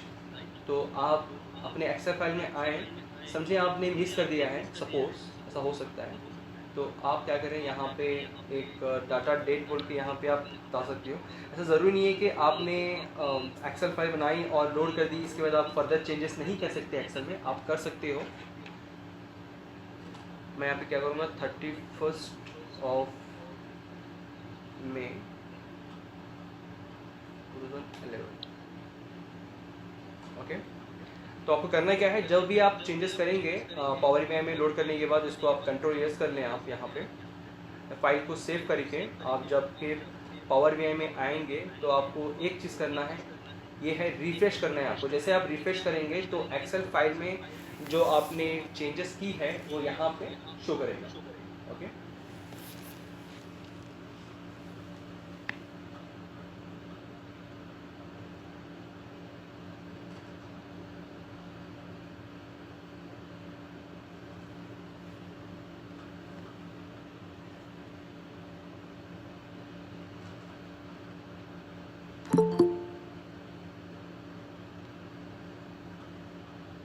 तो आप अपने एक्सेल फाइल में आए, समझिए आपने मिस कर दिया है, सपोज ऐसा हो सकता है, तो आप क्या करें, यहाँ पे एक डाटा डेट बोल के यहाँ पे आप डाल सकते हो। ऐसा ज़रूरी नहीं है कि आपने एक्सेल फाइल बनाई और लोड कर दी, इसके बाद आप फर्दर चेंजेस नहीं कर सकते एक्सेल में, आप कर सकते हो। मैं यहाँ पे क्या करूँगा, 31 मई 2011। ओके, तो आपको करना क्या है, जब भी आप चेंजेस करेंगे पावर BI में लोड करने के बाद, इसको आप कंट्रोल-S कर लें आप यहाँ पे, फाइल को सेव करके आप जब फिर पावर BI में आएंगे तो आपको एक चीज़ करना है, ये है रिफ्रेश करना है आपको। जैसे आप रिफ्रेश करेंगे तो एक्सेल फाइल में जो आपने चेंजेस की है वो यहाँ पे शो करेगा। ओके,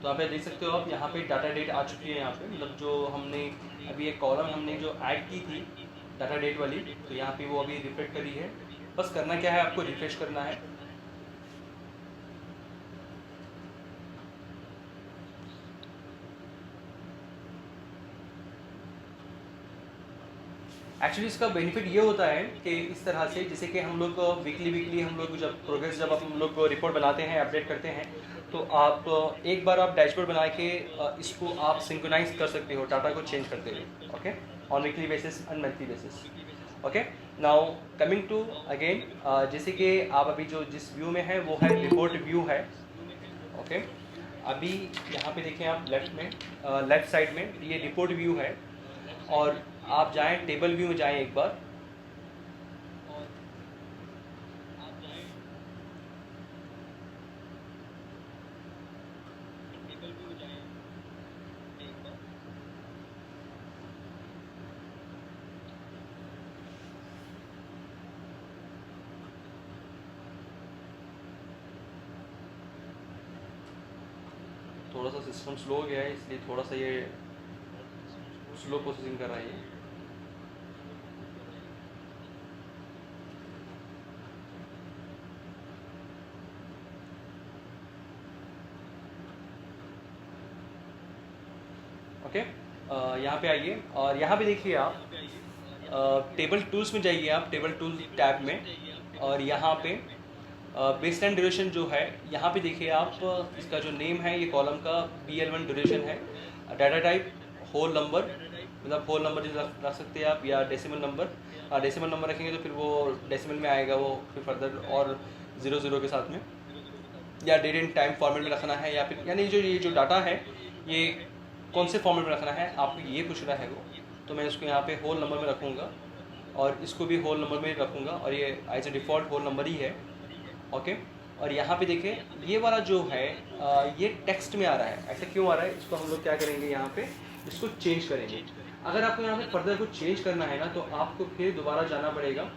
तो आप देख सकते हो, आप यहाँ पे डाटा डेट आ चुकी है यहाँ पे, मतलब जो हमने अभी एक कॉलम हमने जो ऐड की थी डाटा डेट वाली, तो यहाँ पे वो अभी रिफ्रेश करी है। बस करना क्या है, आपको रिफ्रेश करना है। एक्चुअली इसका बेनिफिट ये होता है कि इस तरह से, जैसे कि हम लोग वीकली हम लोग जब प्रोग्रेस जब हम लोग रिपोर्ट बनाते हैं, अपडेट करते हैं, तो आप एक बार आप डैशबोर्ड बना के इसको आप सिंक्रोनाइज कर सकते हो डाटा को चेंज करते हुए। Okay, on weekly basis and monthly basis. Okay, now coming to again, जैसे कि आप अभी जो जिस व्यू में है वो है रिपोर्ट व्यू है। ओके, अभी यहाँ पे देखें आप लेफ्ट में, लेफ्ट साइड में ये रिपोर्ट व्यू है, और आप जाएं टेबल व्यू में जाएं एक बार, थोड़ा सा सिस्टम स्लो हो गया है इसलिए थोड़ा सा ये स्लो प्रोसेसिंग कर रहा है ये। ओके, यहाँ पे आइए और यहाँ पे देखिए आप टेबल टूल्स में जाइए, आप टेबल टूल टैब में, और यहाँ पे बेसलाइन ड्यूरेशन जो है यहाँ पे देखिए आप, इसका जो नेम है ये कॉलम का BL1 ड्यूरेशन है। डाटा टाइप होल नंबर, मतलब होल नंबर जैसे रख सकते हैं आप, या डेसिमल नंबर। डेसिमल नंबर रखेंगे तो फिर वो डेसिमल में आएगा वो, फिर फर्दर और 00 के साथ में, या डेट एंड टाइम फॉर्मेट में रखना है, या फिर यानी ये जो डाटा है ये कौन से फॉर्मेट में रखना है आपको ये पूछ रहा है वो। तो मैं इसको यहाँ पे होल नंबर में रखूँगा, और इसको भी होल नंबर में रखूँगा, और ये as a default whole number ही है। ओके, और यहाँ पे देखें ये वाला जो है ये टेक्स्ट में आ रहा है। ऐसा क्यों आ रहा है, इसको हम लोग क्या करेंगे, यहाँ पे इसको चेंज करेंगे। अगर आपको यहाँ पे फर्दर कुछ चेंज करना है ना, तो आपको फिर दोबारा जाना पड़ेगा,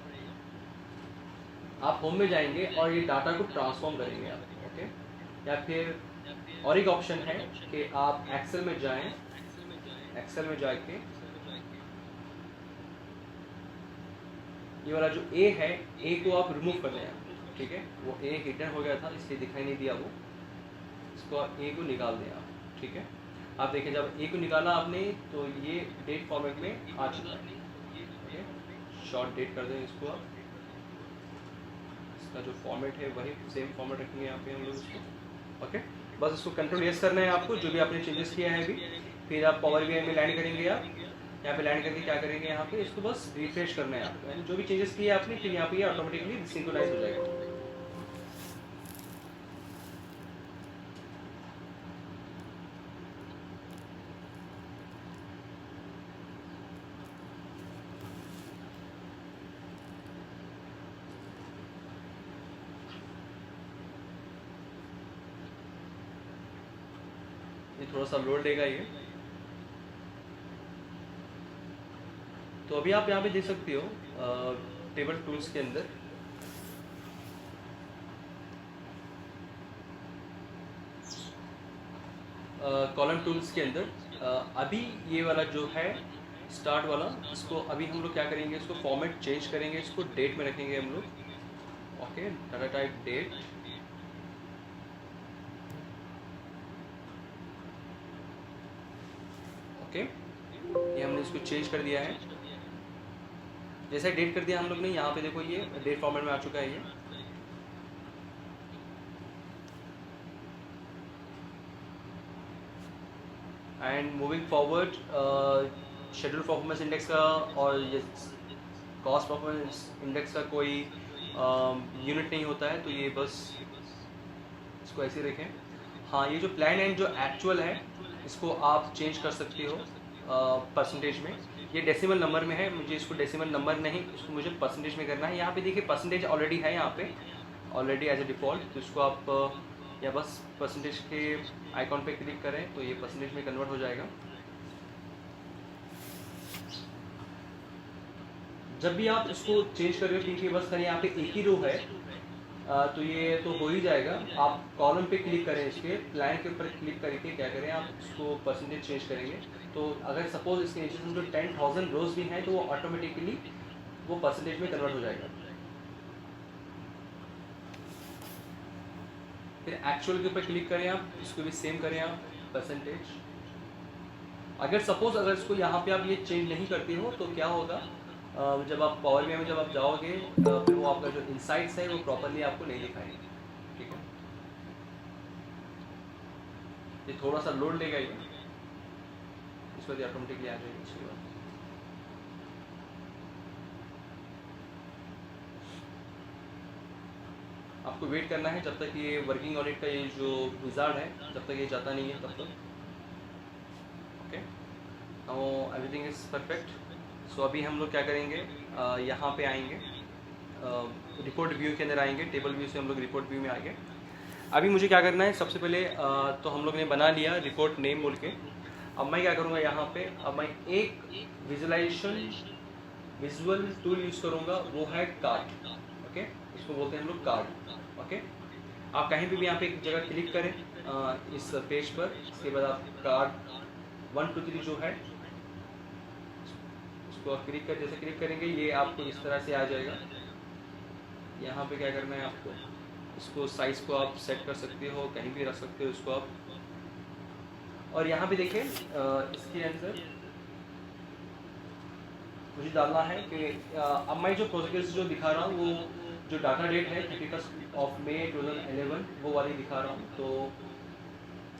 आप होम में जाएंगे और ये डाटा को ट्रांसफॉर्म करेंगे आप, ओके। या फिर और एक ऑप्शन है कि आप एक्सेल में जाएं, एक्सेल में जाके ये वाला जो ए है, ए को आप रिमूव कर लें, ठीक है। वो ए हिडन हो गया था इसलिए दिखाई नहीं दिया, वो इसको ए को निकाल दें आप, ठीक है। आप देखिए जब ए को निकाला आपने तो ये डेट फॉर्मेट में आ चुका है, ओके। शॉर्ट डेट कर दें इसको आप, इसका जो फॉर्मेट है वही सेम फॉर्मेट रखेंगे यहाँ पे हम लोग इसको, ओके। बस इसको कंट्रोल यस करना है आपको, जो भी आपने चेंजेस किया है अभी। फिर आप पावर बीआई में लैंड करेंगे, आप यहाँ पे लैंड करके क्या करेंगे, यहाँ पे इसको बस रिफ्रेश करना है आपको, यानी जो भी चेंजेस किए आपने, फिर यहाँ पे ये ऑटोमेटिकली सिंक्रोनाइज हो जाएगा। ये थोड़ा सा लोड लेगा ये। तो अभी आप यहाँ पे देख सकते हो टेबल टूल्स के अंदर कॉलम टूल्स के अंदर अभी ये वाला जो है स्टार्ट वाला, इसको अभी हम लोग क्या करेंगे, इसको फॉर्मेट चेंज करेंगे, इसको डेट में रखेंगे हम लोग, okay. Data type date, okay. ये हमने इसको चेंज कर दिया है। जैसे डेट कर दिया हम लोग ने, यहाँ पे देखो ये डेट फॉर्मेट में आ चुका है ये। And moving forward schedule performance index का और ये कॉस्ट परफॉर्मेंस इंडेक्स का कोई यूनिट नहीं होता है, तो ये बस इसको ऐसे रखें। हाँ, ये जो प्लान एंड जो एक्चुअल है इसको आप चेंज कर सकते हो परसेंटेज में। ये डेसिमल नंबर में है, मुझे इसको डेसिमल नंबर नहीं, इसको मुझे परसेंटेज में करना है। यहाँ पे देखिए परसेंटेज ऑलरेडी है यहाँ पे, ऑलरेडी एज ए डिफ़ॉल्ट, तो इसको आप या बस परसेंटेज के आइकॉन पे क्लिक करें तो ये परसेंटेज में कन्वर्ट हो जाएगा। जब भी आप इसको चेंज कर रहे हो, क्योंकि बस खाली यहाँ पे एक ही रो है, तो ये तो हो ही जाएगा। आप कॉलम पे क्लिक करें, इसके लाइन के ऊपर क्लिक करके क्या करें, आप इसको परसेंटेज चेंज करेंगे। तो अगर सपोज इसके नीचे जो 10,000 रोज भी हैं तो वो ऑटोमेटिकली वो परसेंटेज में कन्वर्ट हो जाएगा। फिर एक्चुअल के ऊपर क्लिक करें आप, इसको भी सेम करें आप परसेंटेज। अगर सपोज अगर इसको यहाँ पे आप ये चेंज नहीं करते हो तो क्या होगा, जब आप पावर बीआई में जब आप जाओगे फिर वो आपका जो इनसाइट्स है वो प्रॉपरली आपको नहीं दिखाएंगे, ठीक है। ये थोड़ा सा लोड लेगा ये, इस पर ऑटोमेटिकली आ जाएगी इसके बाद। आपको वेट करना है जब तक ये वर्किंग ऑडिट का ये जो विजार्ड है जब तक ये जाता नहीं है तब तक, okay. Now everything is perfect. So अभी हम लोग क्या करेंगे, यहाँ पे आएंगे, रिपोर्ट व्यू के अंदर आएंगे, टेबल व्यू से हम लोग रिपोर्ट व्यू में आएंगे। अभी मुझे क्या करना है, सबसे पहले तो हम लोग ने बना लिया रिपोर्ट नेम बोल के। अब मैं क्या करूँगा, यहाँ पे अब मैं एक विजुअल टूल यूज़ करूँगा, वो है कार्ड, ओके। इसको बोलते हैं हम लोग कार्ड, ओके। आप कहीं भी यहाँ पे एक जगह क्लिक करें इस पेज पर, इसके बाद आप कार्ड 1 2 3 जो है इसको आप क्लिक कर, जैसे क्लिक करेंगे ये आपको इस तरह से आ जाएगा। यहाँ पे क्या करना है आपको, इसको साइज़ को आप सेट कर सकते हो, कहीं भी रख सकते हो इसको आप। और यहाँ पे देखिए इसके अंदर मुझे डालना है कि अब मैं जो प्रोजेक्ट जो दिखा रहा हूँ वो जो डाटा डेट है 31 मई 2011 वो वाली दिखा रहा हूँ। तो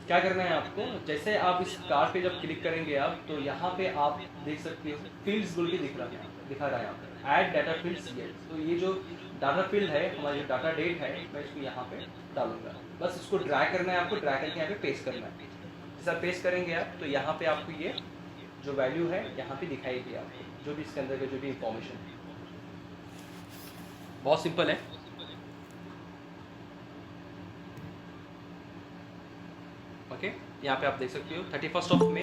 क्या करना है आपको, जैसे आप इस कार्ड पे जब क्लिक करेंगे आप, तो यहाँ पे आप देख सकते हो फील्ड्स बोल के दिखा रहा है यहाँ पे, ऐड डाटा फील्ड्स ये। तो ये जो डाटा फील्ड है हमारा जो डाटा डेट है, मैं इसको यहाँ पे डालूंगा। बस इसको ड्रैग करना है आपको, ड्रैग करके यहाँ पे पेस्ट करना है। जैसा पेस्ट करेंगे आप तो यहाँ पे आपको ये जो वैल्यू है यहाँ पे दिखाएगी आपको, जो भी इसके अंदर का जो भी इंफॉर्मेशन है। बहुत सिंपल है, ओके। यहाँ पे आप देख सकते हो 31 मई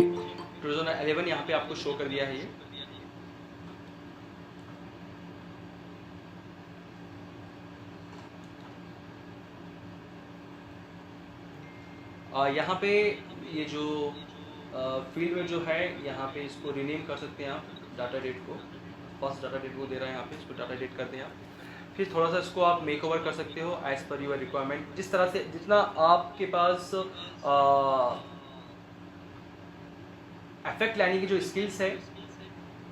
2011 यहाँ पे आपको शो कर दिया है ये। यहाँ पे ये जो फील्ड में जो है यहाँ पे इसको रीनेम कर सकते हैं आप, डाटा डेट को, फर्स्ट डाटा डेट वो दे रहा है यहाँ पे, इसको डाटा डेट कर दें आप। फिर थोड़ा सा इसको आप मेक ओवर कर सकते हो एज़ पर यूर रिक्वायरमेंट, जिस तरह से जितना आपके पास इफेक्ट लाने की जो स्किल्स है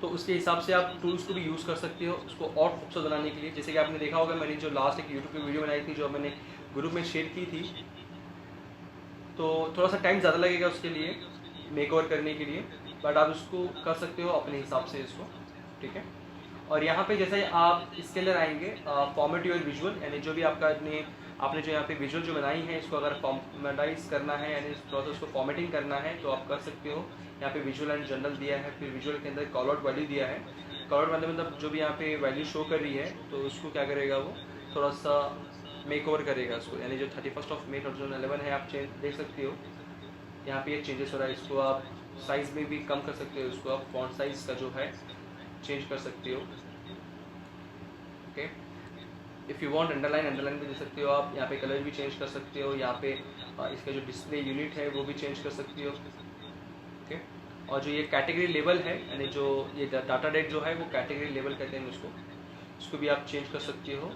तो उसके हिसाब से आप टूल्स को भी यूज़ कर सकते हो उसको और खूबसूरत बनाने के लिए। जैसे कि आपने देखा होगा मैंने जो लास्ट एक यूट्यूब पे वीडियो बनाई थी जो मैंने ग्रुप में शेयर की थी, तो थोड़ा सा टाइम ज़्यादा लगेगा उसके लिए मेक ओवर करने के लिए, बट आप उसको कर सकते हो अपने हिसाब से इसको, ठीक है। और यहाँ पे जैसे आप इसके अंदर आएंगे फॉर्मेट योर विजुअल, यानी जो भी आपका आपने जो यहाँ पे विजुअल जो बनाई है इसको अगर फॉर्मेटाइज करना है यानी थोड़ा सा उसको फॉर्मेटिंग करना है तो आप कर सकते हो। यहाँ पे विजुअल एंड जनरल दिया है, फिर विजुअल के अंदर कॉल आउट वैल्यू दिया है। कॉल आउट मतलब जो भी यहाँ पे वैल्यू शो कर रही है तो उसको क्या करेगा वो थोड़ा सा मेक ओवर करेगा उसको, यानी जो 31 मई 2011 है आप चेंज देख सकते हो यहाँ पे ये चेंजेस हो रहा है। इसको आप साइज़ में भी कम कर सकते हो, इसको आप फॉन्ट साइज़ का जो है चेंज कर सकते हो, okay. If you want underline भी दे सकते हो आप, यहाँ पे कलर भी चेंज कर सकते हो, यहाँ पे इसका जो डिस्प्ले यूनिट है वो भी चेंज कर सकते हो, ओके। और जो ये कैटेगरी लेवल है यानी जो ये डाटा डेट जो है वो कैटेगरी लेवल कहते हैं उसको भी आप चेंज कर सकते हो,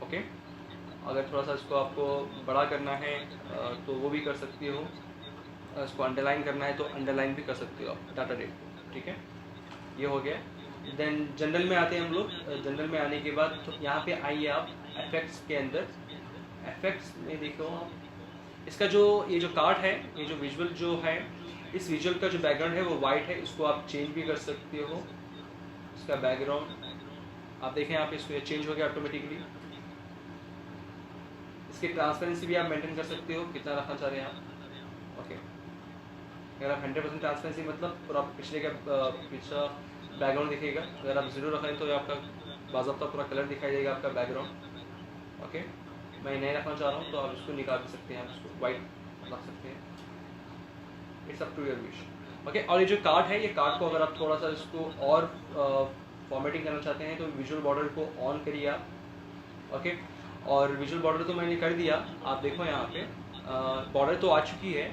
ओके। अगर थोड़ा सा इसको आपको बड़ा करना है तो वो भी कर सकते हो, इसको अंडरलाइन करना है तो अंडरलाइन भी कर सकते हो आप डाटा डेट, ठीक है। ये हो गया। देन जनरल में आते हैं हम लोग। जनरल में आने के बाद तो यहाँ पे आइए आप इफेक्ट्स के अंदर। इफेक्ट्स में देखो आप इसका जो ये जो कार्ड है, ये जो विजुअल जो है, इस विजुअल का जो बैकग्राउंड है वो वाइट है, इसको आप चेंज भी कर सकते हो। इसका बैकग्राउंड आप देखें यहाँ पे इसको चेंज हो गया ऑटोमेटिकली। इसकी ट्रांसपेरेंसी भी आप मेंटेन कर सकते हो कितना रखना चाह रहे हैं आप, ओके। अगर आप 100% ट्रांसपेरेंसी मतलब पूरा पिछले का पिछला बैकग्राउंड दिखेगा, अगर आप 0 रखें तो आपका बाज़ाब्ता पूरा कलर दिखाई देगा आपका बैकग्राउंड, ओके। मैं नहीं रखना चाह रहा हूँ तो आप इसको निकाल भी सकते हैं, आप इसको वाइट रख सकते हैं, it's up to your wish, okay. और ये जो कार्ड है, ये कार्ड को अगर आप थोड़ा सा इसको और फॉर्मेटिंग करना चाहते हैं तो विजुअल बॉर्डर को ऑन करिए आप, ओके। और विजुअल बॉर्डर तो मैंने कर दिया, आप देखो यहाँ पे बॉर्डर तो आ चुकी है,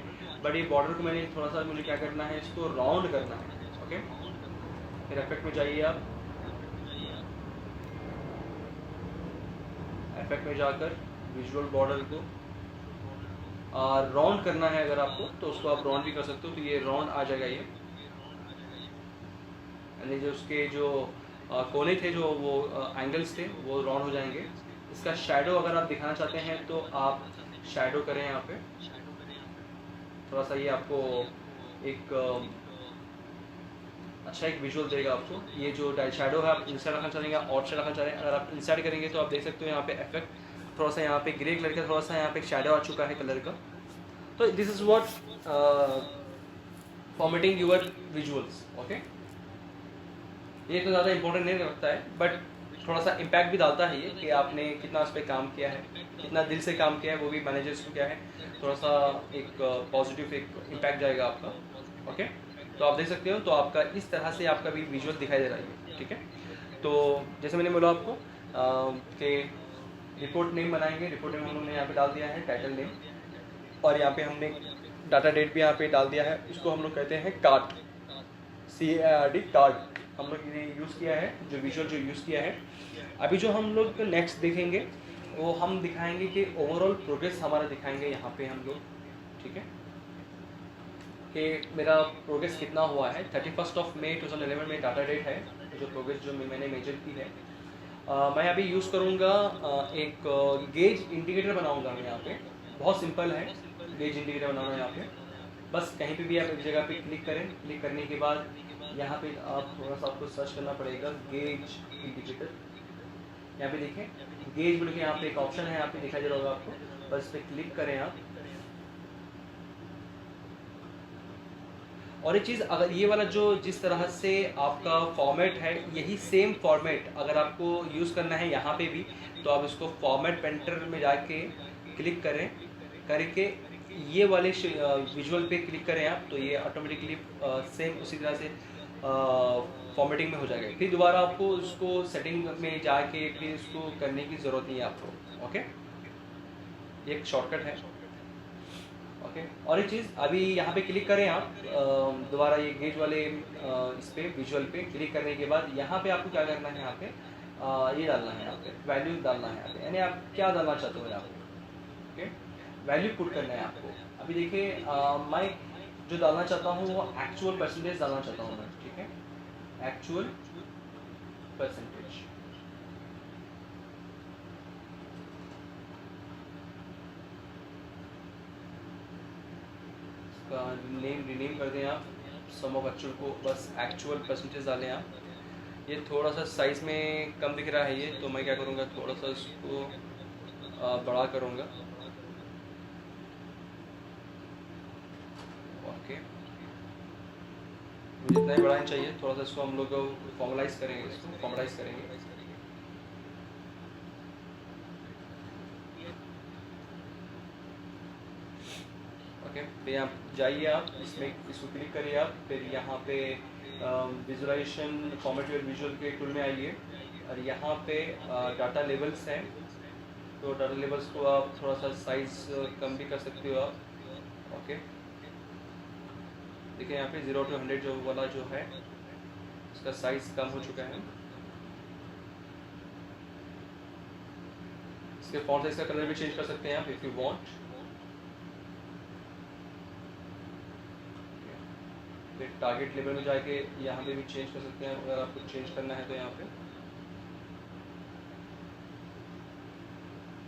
बट ये बॉर्डर को मैंने थोड़ा सा मुझे क्या करना है इसको राउंड करना है, ओके। फिर इफेक्ट में जाइए आप, इफेक्ट में जाकर विजुअल बॉर्डर को राउंड करना है अगर आपको तो उसको आप राउंड भी कर सकते हो, तो ये राउंड आ जाएगा ये, यानी जो उसके जो कोने थे जो वो एंगल्स थे वो राउंड हो जाएंगे। इसका शैडो अगर आप दिखाना चाहते हैं तो आप शैडो करें यहाँ पे, थोड़ा सा ये आपको एक अच्छा एक विजुअल देगा आपको। ये जो शैडो है आप इनसाइड रखना चाहेंगे आउटसाइड रखना चाह रहे हैं, अगर आप इनसाइड करेंगे तो आप देख सकते हो यहाँ पे इफेक्ट थोड़ा सा यहाँ पे ग्रे कलर का थोड़ा सा यहाँ पे शैडो आ चुका है कलर का। तो this is what formatting your visuals, okay. ये तो ज़्यादा इंपॉर्टेंट नहीं लगता है, बट थोड़ा सा इम्पैक्ट भी डालता है ये कि आपने कितना उस पर काम किया है, कितना दिल से काम किया है, वो भी मैनेजर्स को क्या है थोड़ा सा एक पॉजिटिव एक इम्पैक्ट जाएगा आपका, ओके। तो आप देख सकते हो, तो आपका इस तरह से आपका भी विजुअल दिखाई दे रहा है, ठीक है। तो जैसे मैंने बोला आपको कि रिपोर्ट नेम बनाएंगे, रिपोर्ट नेम हमने यहाँ पे डाल दिया है टाइटल नेम, और यहाँ पे हमने डाटा डेट भी यहाँ पे डाल दिया है। इसको हम लोग कहते हैं कार्ड, CARD कार्ड हम लोग ये यूज़ किया है, जो विजुअल जो यूज़ किया है। अभी जो हम लोग नेक्स्ट देखेंगे वो हम दिखाएंगे कि ओवरऑल प्रोग्रेस हमारा दिखाएंगे यहाँ पे हम लोग, ठीक है, कि मेरा प्रोग्रेस कितना हुआ है। 31 मई 2011 में डाटा डेट है, जो प्रोग्रेस जो मैंने मेजर की है। मैं अभी यूज़ करूँगा एक गेज इंडिकेटर बनाऊँगा मैं यहाँ पे, बहुत सिंपल है गेज इंडिकेटर बनाना। यहाँ पे बस कहीं पे भी आप एक जगह पे क्लिक करें, क्लिक करने के बाद यहाँ पे आप थोड़ा सा आपको सर्च करना पड़ेगा गेज इंडिकेटर। यहाँ पे देखें गेज बोल के यहाँ पे एक ऑप्शन है, यहाँ पे दिखाई दे रहा होगा आपको, बस पे क्लिक करें आप। और ये चीज़ अगर ये वाला जो जिस तरह से आपका फॉर्मेट है, यही सेम फॉर्मेट अगर आपको यूज़ करना है यहाँ पे भी, तो आप इसको फॉर्मेट पेंटर में जाके क्लिक करें, करके ये वाले विजुअल पे क्लिक करें आप तो ये ऑटोमेटिकली सेम उसी तरह से फॉर्मेटिंग में हो जाएगा। फिर दोबारा आपको उसको सेटिंग में जाके फिर उसको करने की ज़रूरत नहीं है आपको। ओके, ये एक शॉर्टकट है। ओके, और एक चीज़, अभी यहाँ पे क्लिक करें आप दोबारा ये गेज वाले इस पे विजुअल पे क्लिक करने के बाद यहाँ पे आपको क्या करना है, यहाँ पे ये डालना है, यहाँ पे वैल्यू डालना है यहाँ पे, यानी आप क्या डालना चाहते हो यहाँ पे। ओके, वैल्यू पुट करना है आपको। अभी देखिए मैं जो डालना चाहता हूँ वो एक्चुअल परसेंटेज डालना चाहता हूँ मैं। ठीक है, एक्चुअल परसेंटेज। इसका नेम रीनेम कर दें आप, सम ऑफ एक्चुअल को बस एक्चुअल परसेंटेज डालें आप। ये थोड़ा सा साइज़ में कम दिख रहा है ये, तो मैं क्या करूँगा, थोड़ा सा इसको बड़ा करूँगा। ओके, मुझे इतना ही बड़ा नहीं चाहिए, थोड़ा सा इसको हम लोग फॉर्मलाइज करेंगे, इसको फॉर्मलाइज करेंगे। ओके, फिर यहाँ जाइए आप, इसमें इसको क्लिक करिए आप, फिर यहाँ पे विजुअलाइजेशन फॉर्मेट योर विजुअल के टूल में आइए, और यहाँ पे डाटा लेवल्स हैं, तो डाटा लेवल्स को आप थोड़ा सा साइज़ कम भी कर सकते हो आप। ओके, देखिए यहाँ पे 0 to 100 जो वाला जो है इसका साइज़ कम हो चुका है। इसके फॉन्ट साइज का कलर भी चेंज कर सकते हैं आप इफ़ यू वांट। फिर टारगेट लेवल में जाके यहाँ पे भी चेंज कर सकते हैं अगर आपको चेंज करना है तो यहाँ पे,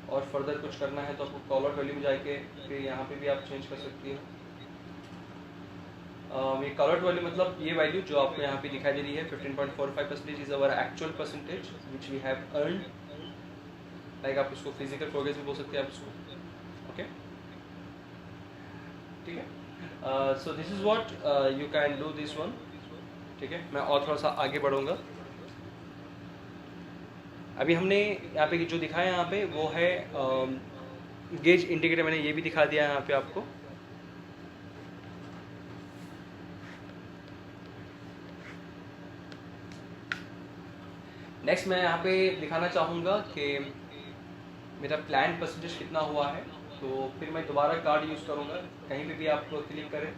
और फर्दर कुछ करना है तो आपको कॉल आउट वैल्यू में जाके फिर यहाँ पे भी आप चेंज कर सकती हो। ये कॉल आउट वैल्यू मतलब ये वैल्यू जो आपको यहाँ पे दिखाई दे रही है 15.45% is our actual percentage which we have earn. Like आप इसको फिजिकल प्रोग्रेस भी बोल सकते हैं आप इसको। ओके, ठीक है, so this is what you can do this one. ठीक है, मैं और थोड़ा सा आगे बढ़ूँगा। अभी हमने यहाँ पे जो दिखाया यहाँ पे वो है गेज इंडिकेटर, मैंने ये भी दिखा दिया है यहाँ पे आपको। नेक्स्ट मैं यहाँ पे दिखाना चाहूँगा कि मेरा प्लान परसेंटेज कितना हुआ है, तो फिर मैं दोबारा कार्ड यूज़ करूँगा। कहीं पे भी आप क्लिक करें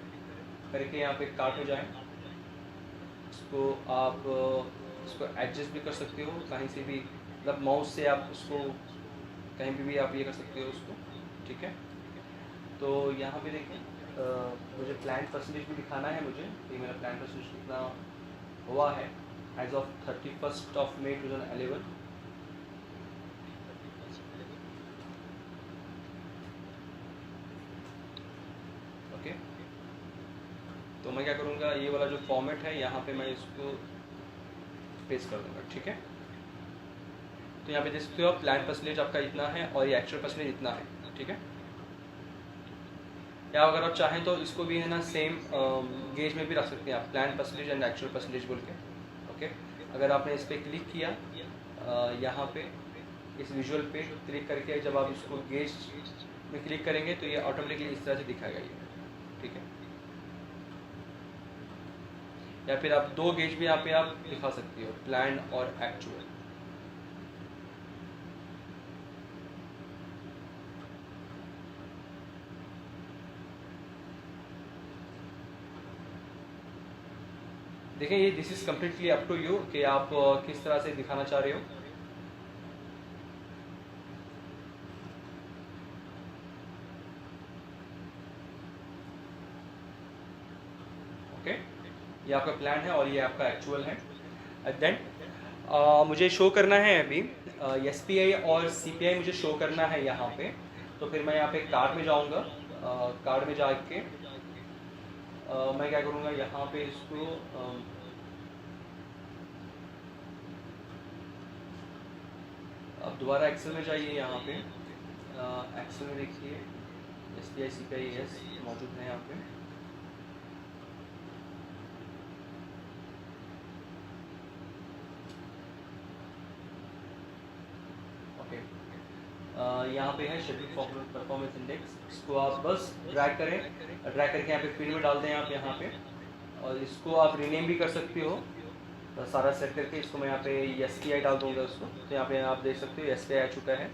करके यहाँ पे कार्ड में जाएं, इसको आप इसको एडजस्ट भी कर सकते हो कहीं से भी, मतलब माउस से आप उसको कहीं पे भी आप ये कर सकते हो उसको। ठीक है, तो यहाँ पे देखें मुझे प्लान परसेंटेज भी दिखाना है मुझे कि मेरा प्लान परसेंटेज कितना हुआ है एज ऑफ 31 मई 2011। ओके, तो मैं क्या करूँगा, ये वाला जो फॉर्मेट है यहाँ पे मैं इसको पेस्ट कर दूँगा। ठीक है, तो यहाँ पे देख सकते हो आप प्लान परसेंटेज आपका इतना है और ये एक्चुअल परसेंटेज इतना है। ठीक है, या अगर आप चाहें तो इसको भी है ना सेम गेज में भी रख सकते हैं आप, plan percentage and actual percentage बोल के। ओके, अगर आपने इस पर क्लिक किया यहाँ पे इस विजुअल पे क्लिक करके जब आप इसको गेज में क्लिक करेंगे तो ये ऑटोमेटिकली इस तरह से दिखाएगा ये। ठीक है, या फिर आप दो गेज भी यहाँ पे आप दिखा सकते हो, प्लान और एक्चुअल। देखें ये this is completely up to you कि आप किस तरह से दिखाना चाह रहे हो। ओके, ये आपका प्लान है और ये आपका एक्चुअल है। देन मुझे शो करना है अभी SPI और CPI मुझे शो करना है यहाँ पे, तो फिर मैं यहाँ पे कार्ड में जाऊँगा। कार्ड में जाके मैं क्या करूँगा, यहाँ पे इसको अब दोबारा एक्सेल में जाइए, यहाँ पे एक्सेल में देखिए SPI CPI यस मौजूद है यहाँ पे। यहाँ पे है शेड्यूल परफॉर्मेंस इंडेक्स, इसको आप बस ड्रैग करें, ड्रैग करके यहाँ पे फील्ड में डाल दें आप यहाँ पे, और इसको आप रीनेम भी कर सकते हो। तो सारा सेट करके इसको मैं यहाँ पे SPI डाल दूँगा उसको, तो यहाँ पे आप देख सकते हो SPI आ चुका है।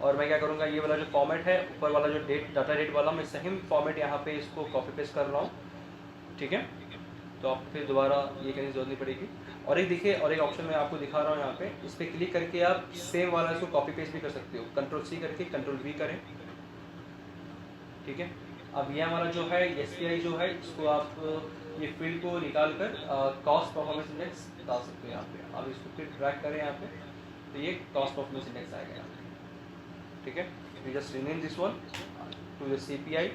और मैं क्या करूँगा, ये वाला जो फॉर्मेट है ऊपर वाला जो डाटा डेट वाला, मैं सेम फॉर्मेट यहाँ पे इसको कॉपी पेस्ट कर रहा हूँ, ठीक है। तो आप फिर दोबारा ये करने की जरूरत नहीं पड़ेगी। और एक देखिए, और एक ऑप्शन मैं आपको दिखा रहा हूँ यहाँ पे, इस पर क्लिक करके आप सेम वाला इसको कॉपी पेस्ट भी कर सकते हो, Ctrl+C करके Ctrl+V करें, ठीक है। अब ये हमारा जो है SPI जो है, इसको आप ये फील्ड को निकाल कर कॉस्ट परफॉर्मेंस इंडेक्स डाल सकते हो यहाँ पे। अब इसको फिर ड्रैग करें यहाँ पे, तो ये कॉस्ट परफॉर्मेंस इंडेक्स आएगा यहाँ पे, ठीक है। We just rename this one to the CPI,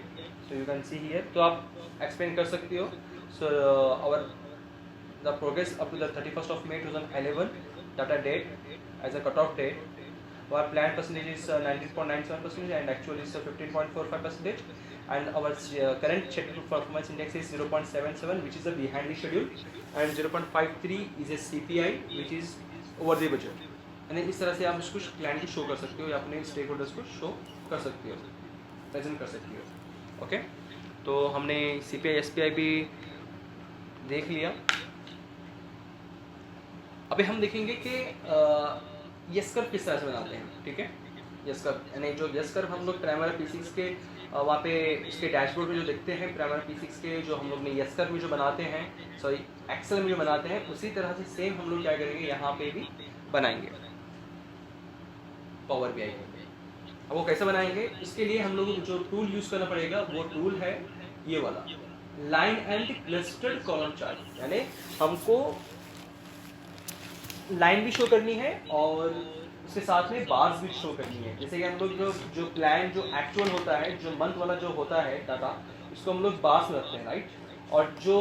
so you can see here. तो आप एक्सप्लेन कर सकते हो। So our the progress up to the 31st of May 2011 data date as a cutoff date. Our planned percentage is 19.97% and actually is 15.45%, and our current scheduled performance index is 0.77, which is a behind the schedule, and 0.53 is a CPI which is over the budget. यानी इस तरह से आप इसको क्लाइंट को शो कर सकते हो या अपने स्टेक होल्डर्स को शो कर सकते हो, प्रेजेंट कर सकते हो। ओके, तो हमने CPI SPI भी देख लिया। अभी हम देखेंगे कि यस कर्व किस तरह से बनाते हैं, ठीक है। यस कर्व यानी जो यस कर्व हम लोग प्राइमरी P6 के वहाँ पे इसके डैशबोर्ड में जो देखते हैं, प्राइमरी P6 के जो हम लोग ने यस कर्व में जो बनाते हैं, सॉरी एक्सेल में जो बनाते हैं, उसी तरह से सेम हम लोग क्या करेंगे यहाँ पे भी बनाएंगे पावर BI में। अब वो कैसे बनाएंगे, इसके लिए हम लोग जो टूल यूज़ करना पड़ेगा वो टूल है ये वाला line and clustered column chart. यानी हमको लाइन भी शो करनी है और उसके साथ में बार्स भी शो करनी है। जैसे कि हम लोग जो प्लान जो एक्चुअल होता है, जो मंथ वाला जो होता है डाटा, इसको हम लोग बार्स में रखते हैं, राइट। और जो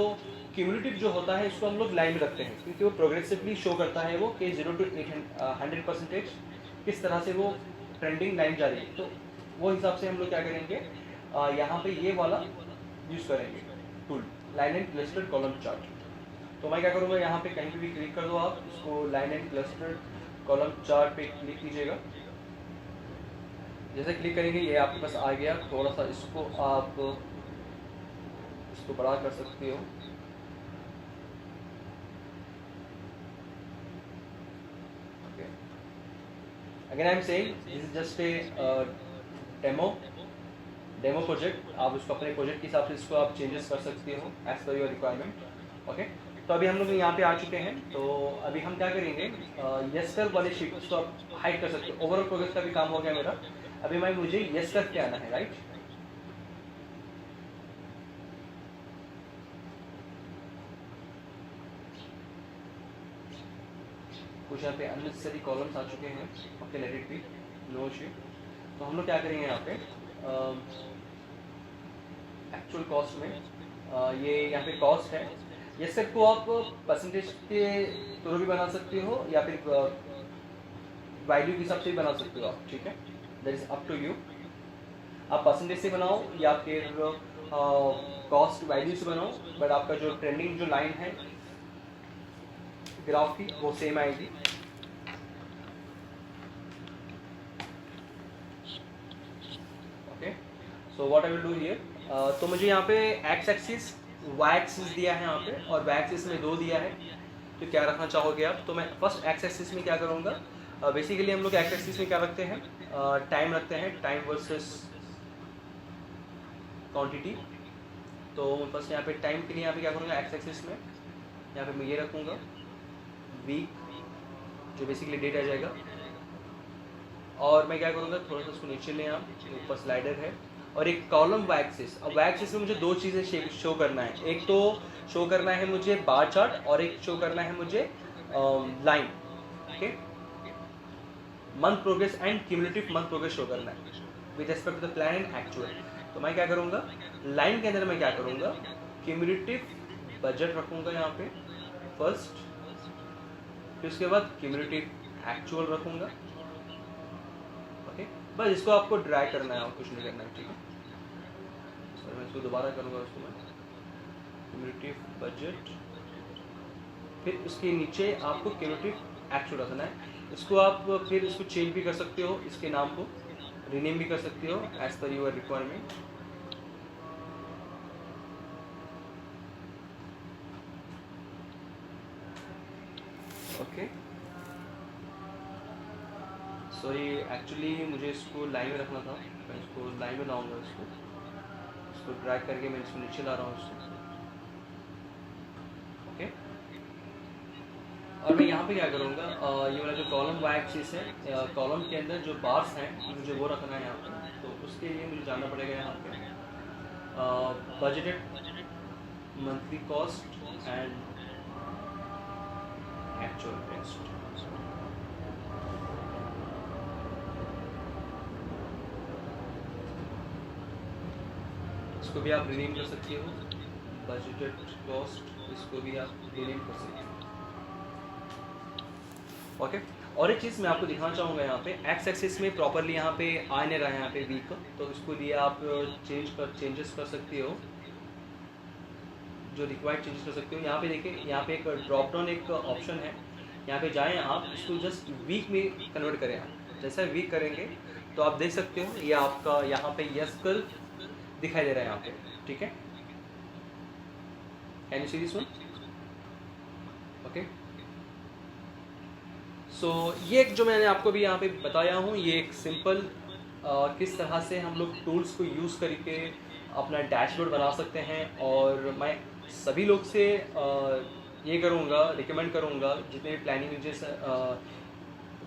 क्यूमुलेटिव जो होता है इसको हम लोग लाइन में रखते हैं, क्योंकि वो प्रोग्रेसिवली शो करता है वो कि 0 to 100% किस तरह से वो ट्रेंडिंग लाइन जा रही है। तो वो हिसाब से हम लोग क्या करेंगे, यहाँ पे ये वाला यूज़ करेंगे tool line and clustered column chart. तो मैं क्या करूँगा, यहाँ पे कहीं पे भी क्लिक कर दो आप, इसको line and clustered column chart पे क्लिक कीजिएगा। जैसे क्लिक करेंगे ये आपके पास आ गया। थोड़ा सा इसको आप इसको बड़ा कर सकते हो, okay. Again I am saying this is just a demo project. आप उसको अपने प्रोजेक्ट के हिसाब से इसको आप चेंजेस कर सकते हो as per your requirement, okay. तो अभी हम लोग यहाँ पे आ चुके हैं। तो अभी हम क्या करेंगे, यस कर्व वाले शीट उसको आप हाइड कर सकते हो। ओवरऑल प्रोग्रेस का भी काम हो गया मेरा। अभी मुझे यस कर्व पे आना है, राइट। कुछ यहाँ पे अननेसेसरी कॉलम्स आ चुके हैं, okay, let it be, no issue. तो हम लोग क्या करेंगे यहाँ पे एक्चुअल कॉस्ट में ये यहाँ पे कॉस्ट है। ये सब को आप परसेंटेज के थ्रू भी बना सकते हो या फिर वैल्यू के हिसाब से भी बना सकते हो आप, ठीक है, that is up to you. आप परसेंटेज से बनाओ या फिर कॉस्ट वैल्यू से बनाओ, बट आपका जो ट्रेंडिंग जो लाइन है ग्राफ की वो सेम आएगी। Okay, so what I will do here, तो मुझे यहाँ पे एक्स एक्सिस वाई एक्सिस दिया है यहाँ पे, और वाई एक्सिस में 2 दिया है। तो क्या रखना चाहोगे आप, तो मैं फर्स्ट एक्स एक्सिस में क्या करूँगा, बेसिकली हम लोग एक्स एक्सिस में क्या रखते हैं, टाइम रखते हैं, टाइम वर्सेस क्वांटिटी। तो फर्स्ट यहाँ पे टाइम के लिए यहाँ पे क्या करूँगा, एक्स एक्सिस में यहाँ पे मैं ये रखूँगा वीक, जो बेसिकली डेट आ जाएगा। और मैं क्या करूँगा, थोड़ा सा उसको नीचे लें आप, ऊपर स्लाइडर है, और एक कॉलम वाई एक्सिस। अब वाई एक्सिस में मुझे 2 चीज़ें शो करना है। एक तो शो करना है मुझे बार चार्ट, और एक शो करना है मुझे line, okay, month progress and cumulative month progress show करना है with respect to the plan and actual. तो मैं क्या करूँगा, लाइन के अंदर मैं क्या करूँगा, क्यूमुलेटिव बजट रखूँगा यहाँ पे फर्स्ट, फिर उसके बाद क्यूमुलेटिव एक्चुअल रखूँगा, ओके। बस इसको आपको ड्रैग करना है और कुछ नहीं करना है, ठीक है। मैं इसको दोबारा करूँगा, उसको मैं क्यूमुलेटिव बजट, फिर उसके नीचे आपको क्यूमुलेटिव एक्चुअल रखना है। इसको आप फिर इसको चेंज भी कर सकते हो, इसके नाम को, रीनेम भी कर सकते हो as per your requirement. Okay, sorry actually मुझे इसको लाइन में रखना था, मैं इसको लाइन में लाऊंगा, इसको ड्रैग करके मैं इसको नीचे ला रहा हूँ इसको। ओके, और मैं यहाँ पे क्या करूँगा, ये वाला जो कॉलम वाई एक्सिस है, कॉलम के अंदर जो बार्स हैं मुझे वो रखना है यहाँ पे, तो उसके लिए मुझे जानना पड़ेगा यहाँ पे budgeted monthly cost and actual cost. इसको भी आप रिनेम कर सकते हो, बजटेड कॉस्ट, इसको भी आप रिनेम कर सकते हो। ओके, और एक चीज़ मैं आपको दिखाना चाहूँगा यहाँ पे एक्स एक्सिस में प्रॉपरली यहाँ पे आ नहीं रहा है यहाँ पे वीक, तो इसको लिए आप चेंजेस कर सकते हो, जो रिक्वायर्ड चेंजेस कर सकते हो। यहाँ पे देखिए, यहाँ पे एक ड्रॉप डाउन एक ऑप्शन है, यहाँ पे जाएँ आप, इसको जस्ट वीक में कन्वर्ट करें आप। जैसा वीक करेंगे तो आप देख सकते हो ये आपका यहाँ पे यस कल दिखाई दे रहा है यहाँ पे, ठीक है। Can you see this one? Okay, so ये एक जो मैंने आपको भी यहाँ पे बताया हूँ, ये एक सिंपल किस तरह से हम लोग टूल्स को यूज़ करके अपना डैशबोर्ड बना सकते हैं। और मैं सभी लोग से ये करूँगा, रिकमेंड करूँगा, जितने भी प्लानिंग मैनेजर्स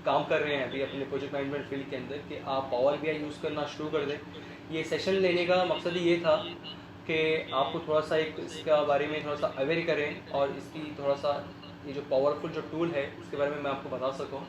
काम कर रहे हैं अभी अपने प्रोजेक्ट मैनेजमेंट फील्ड के अंदर, कि आप पावर BI यूज़ करना शुरू कर दें। ये सेशन लेने का मकसद ही ये था कि आपको थोड़ा सा एक इसका बारे में थोड़ा सा अवेयर करें, और इसकी थोड़ा सा ये जो पावरफुल जो टूल है उसके बारे में मैं आपको बता सकूँ।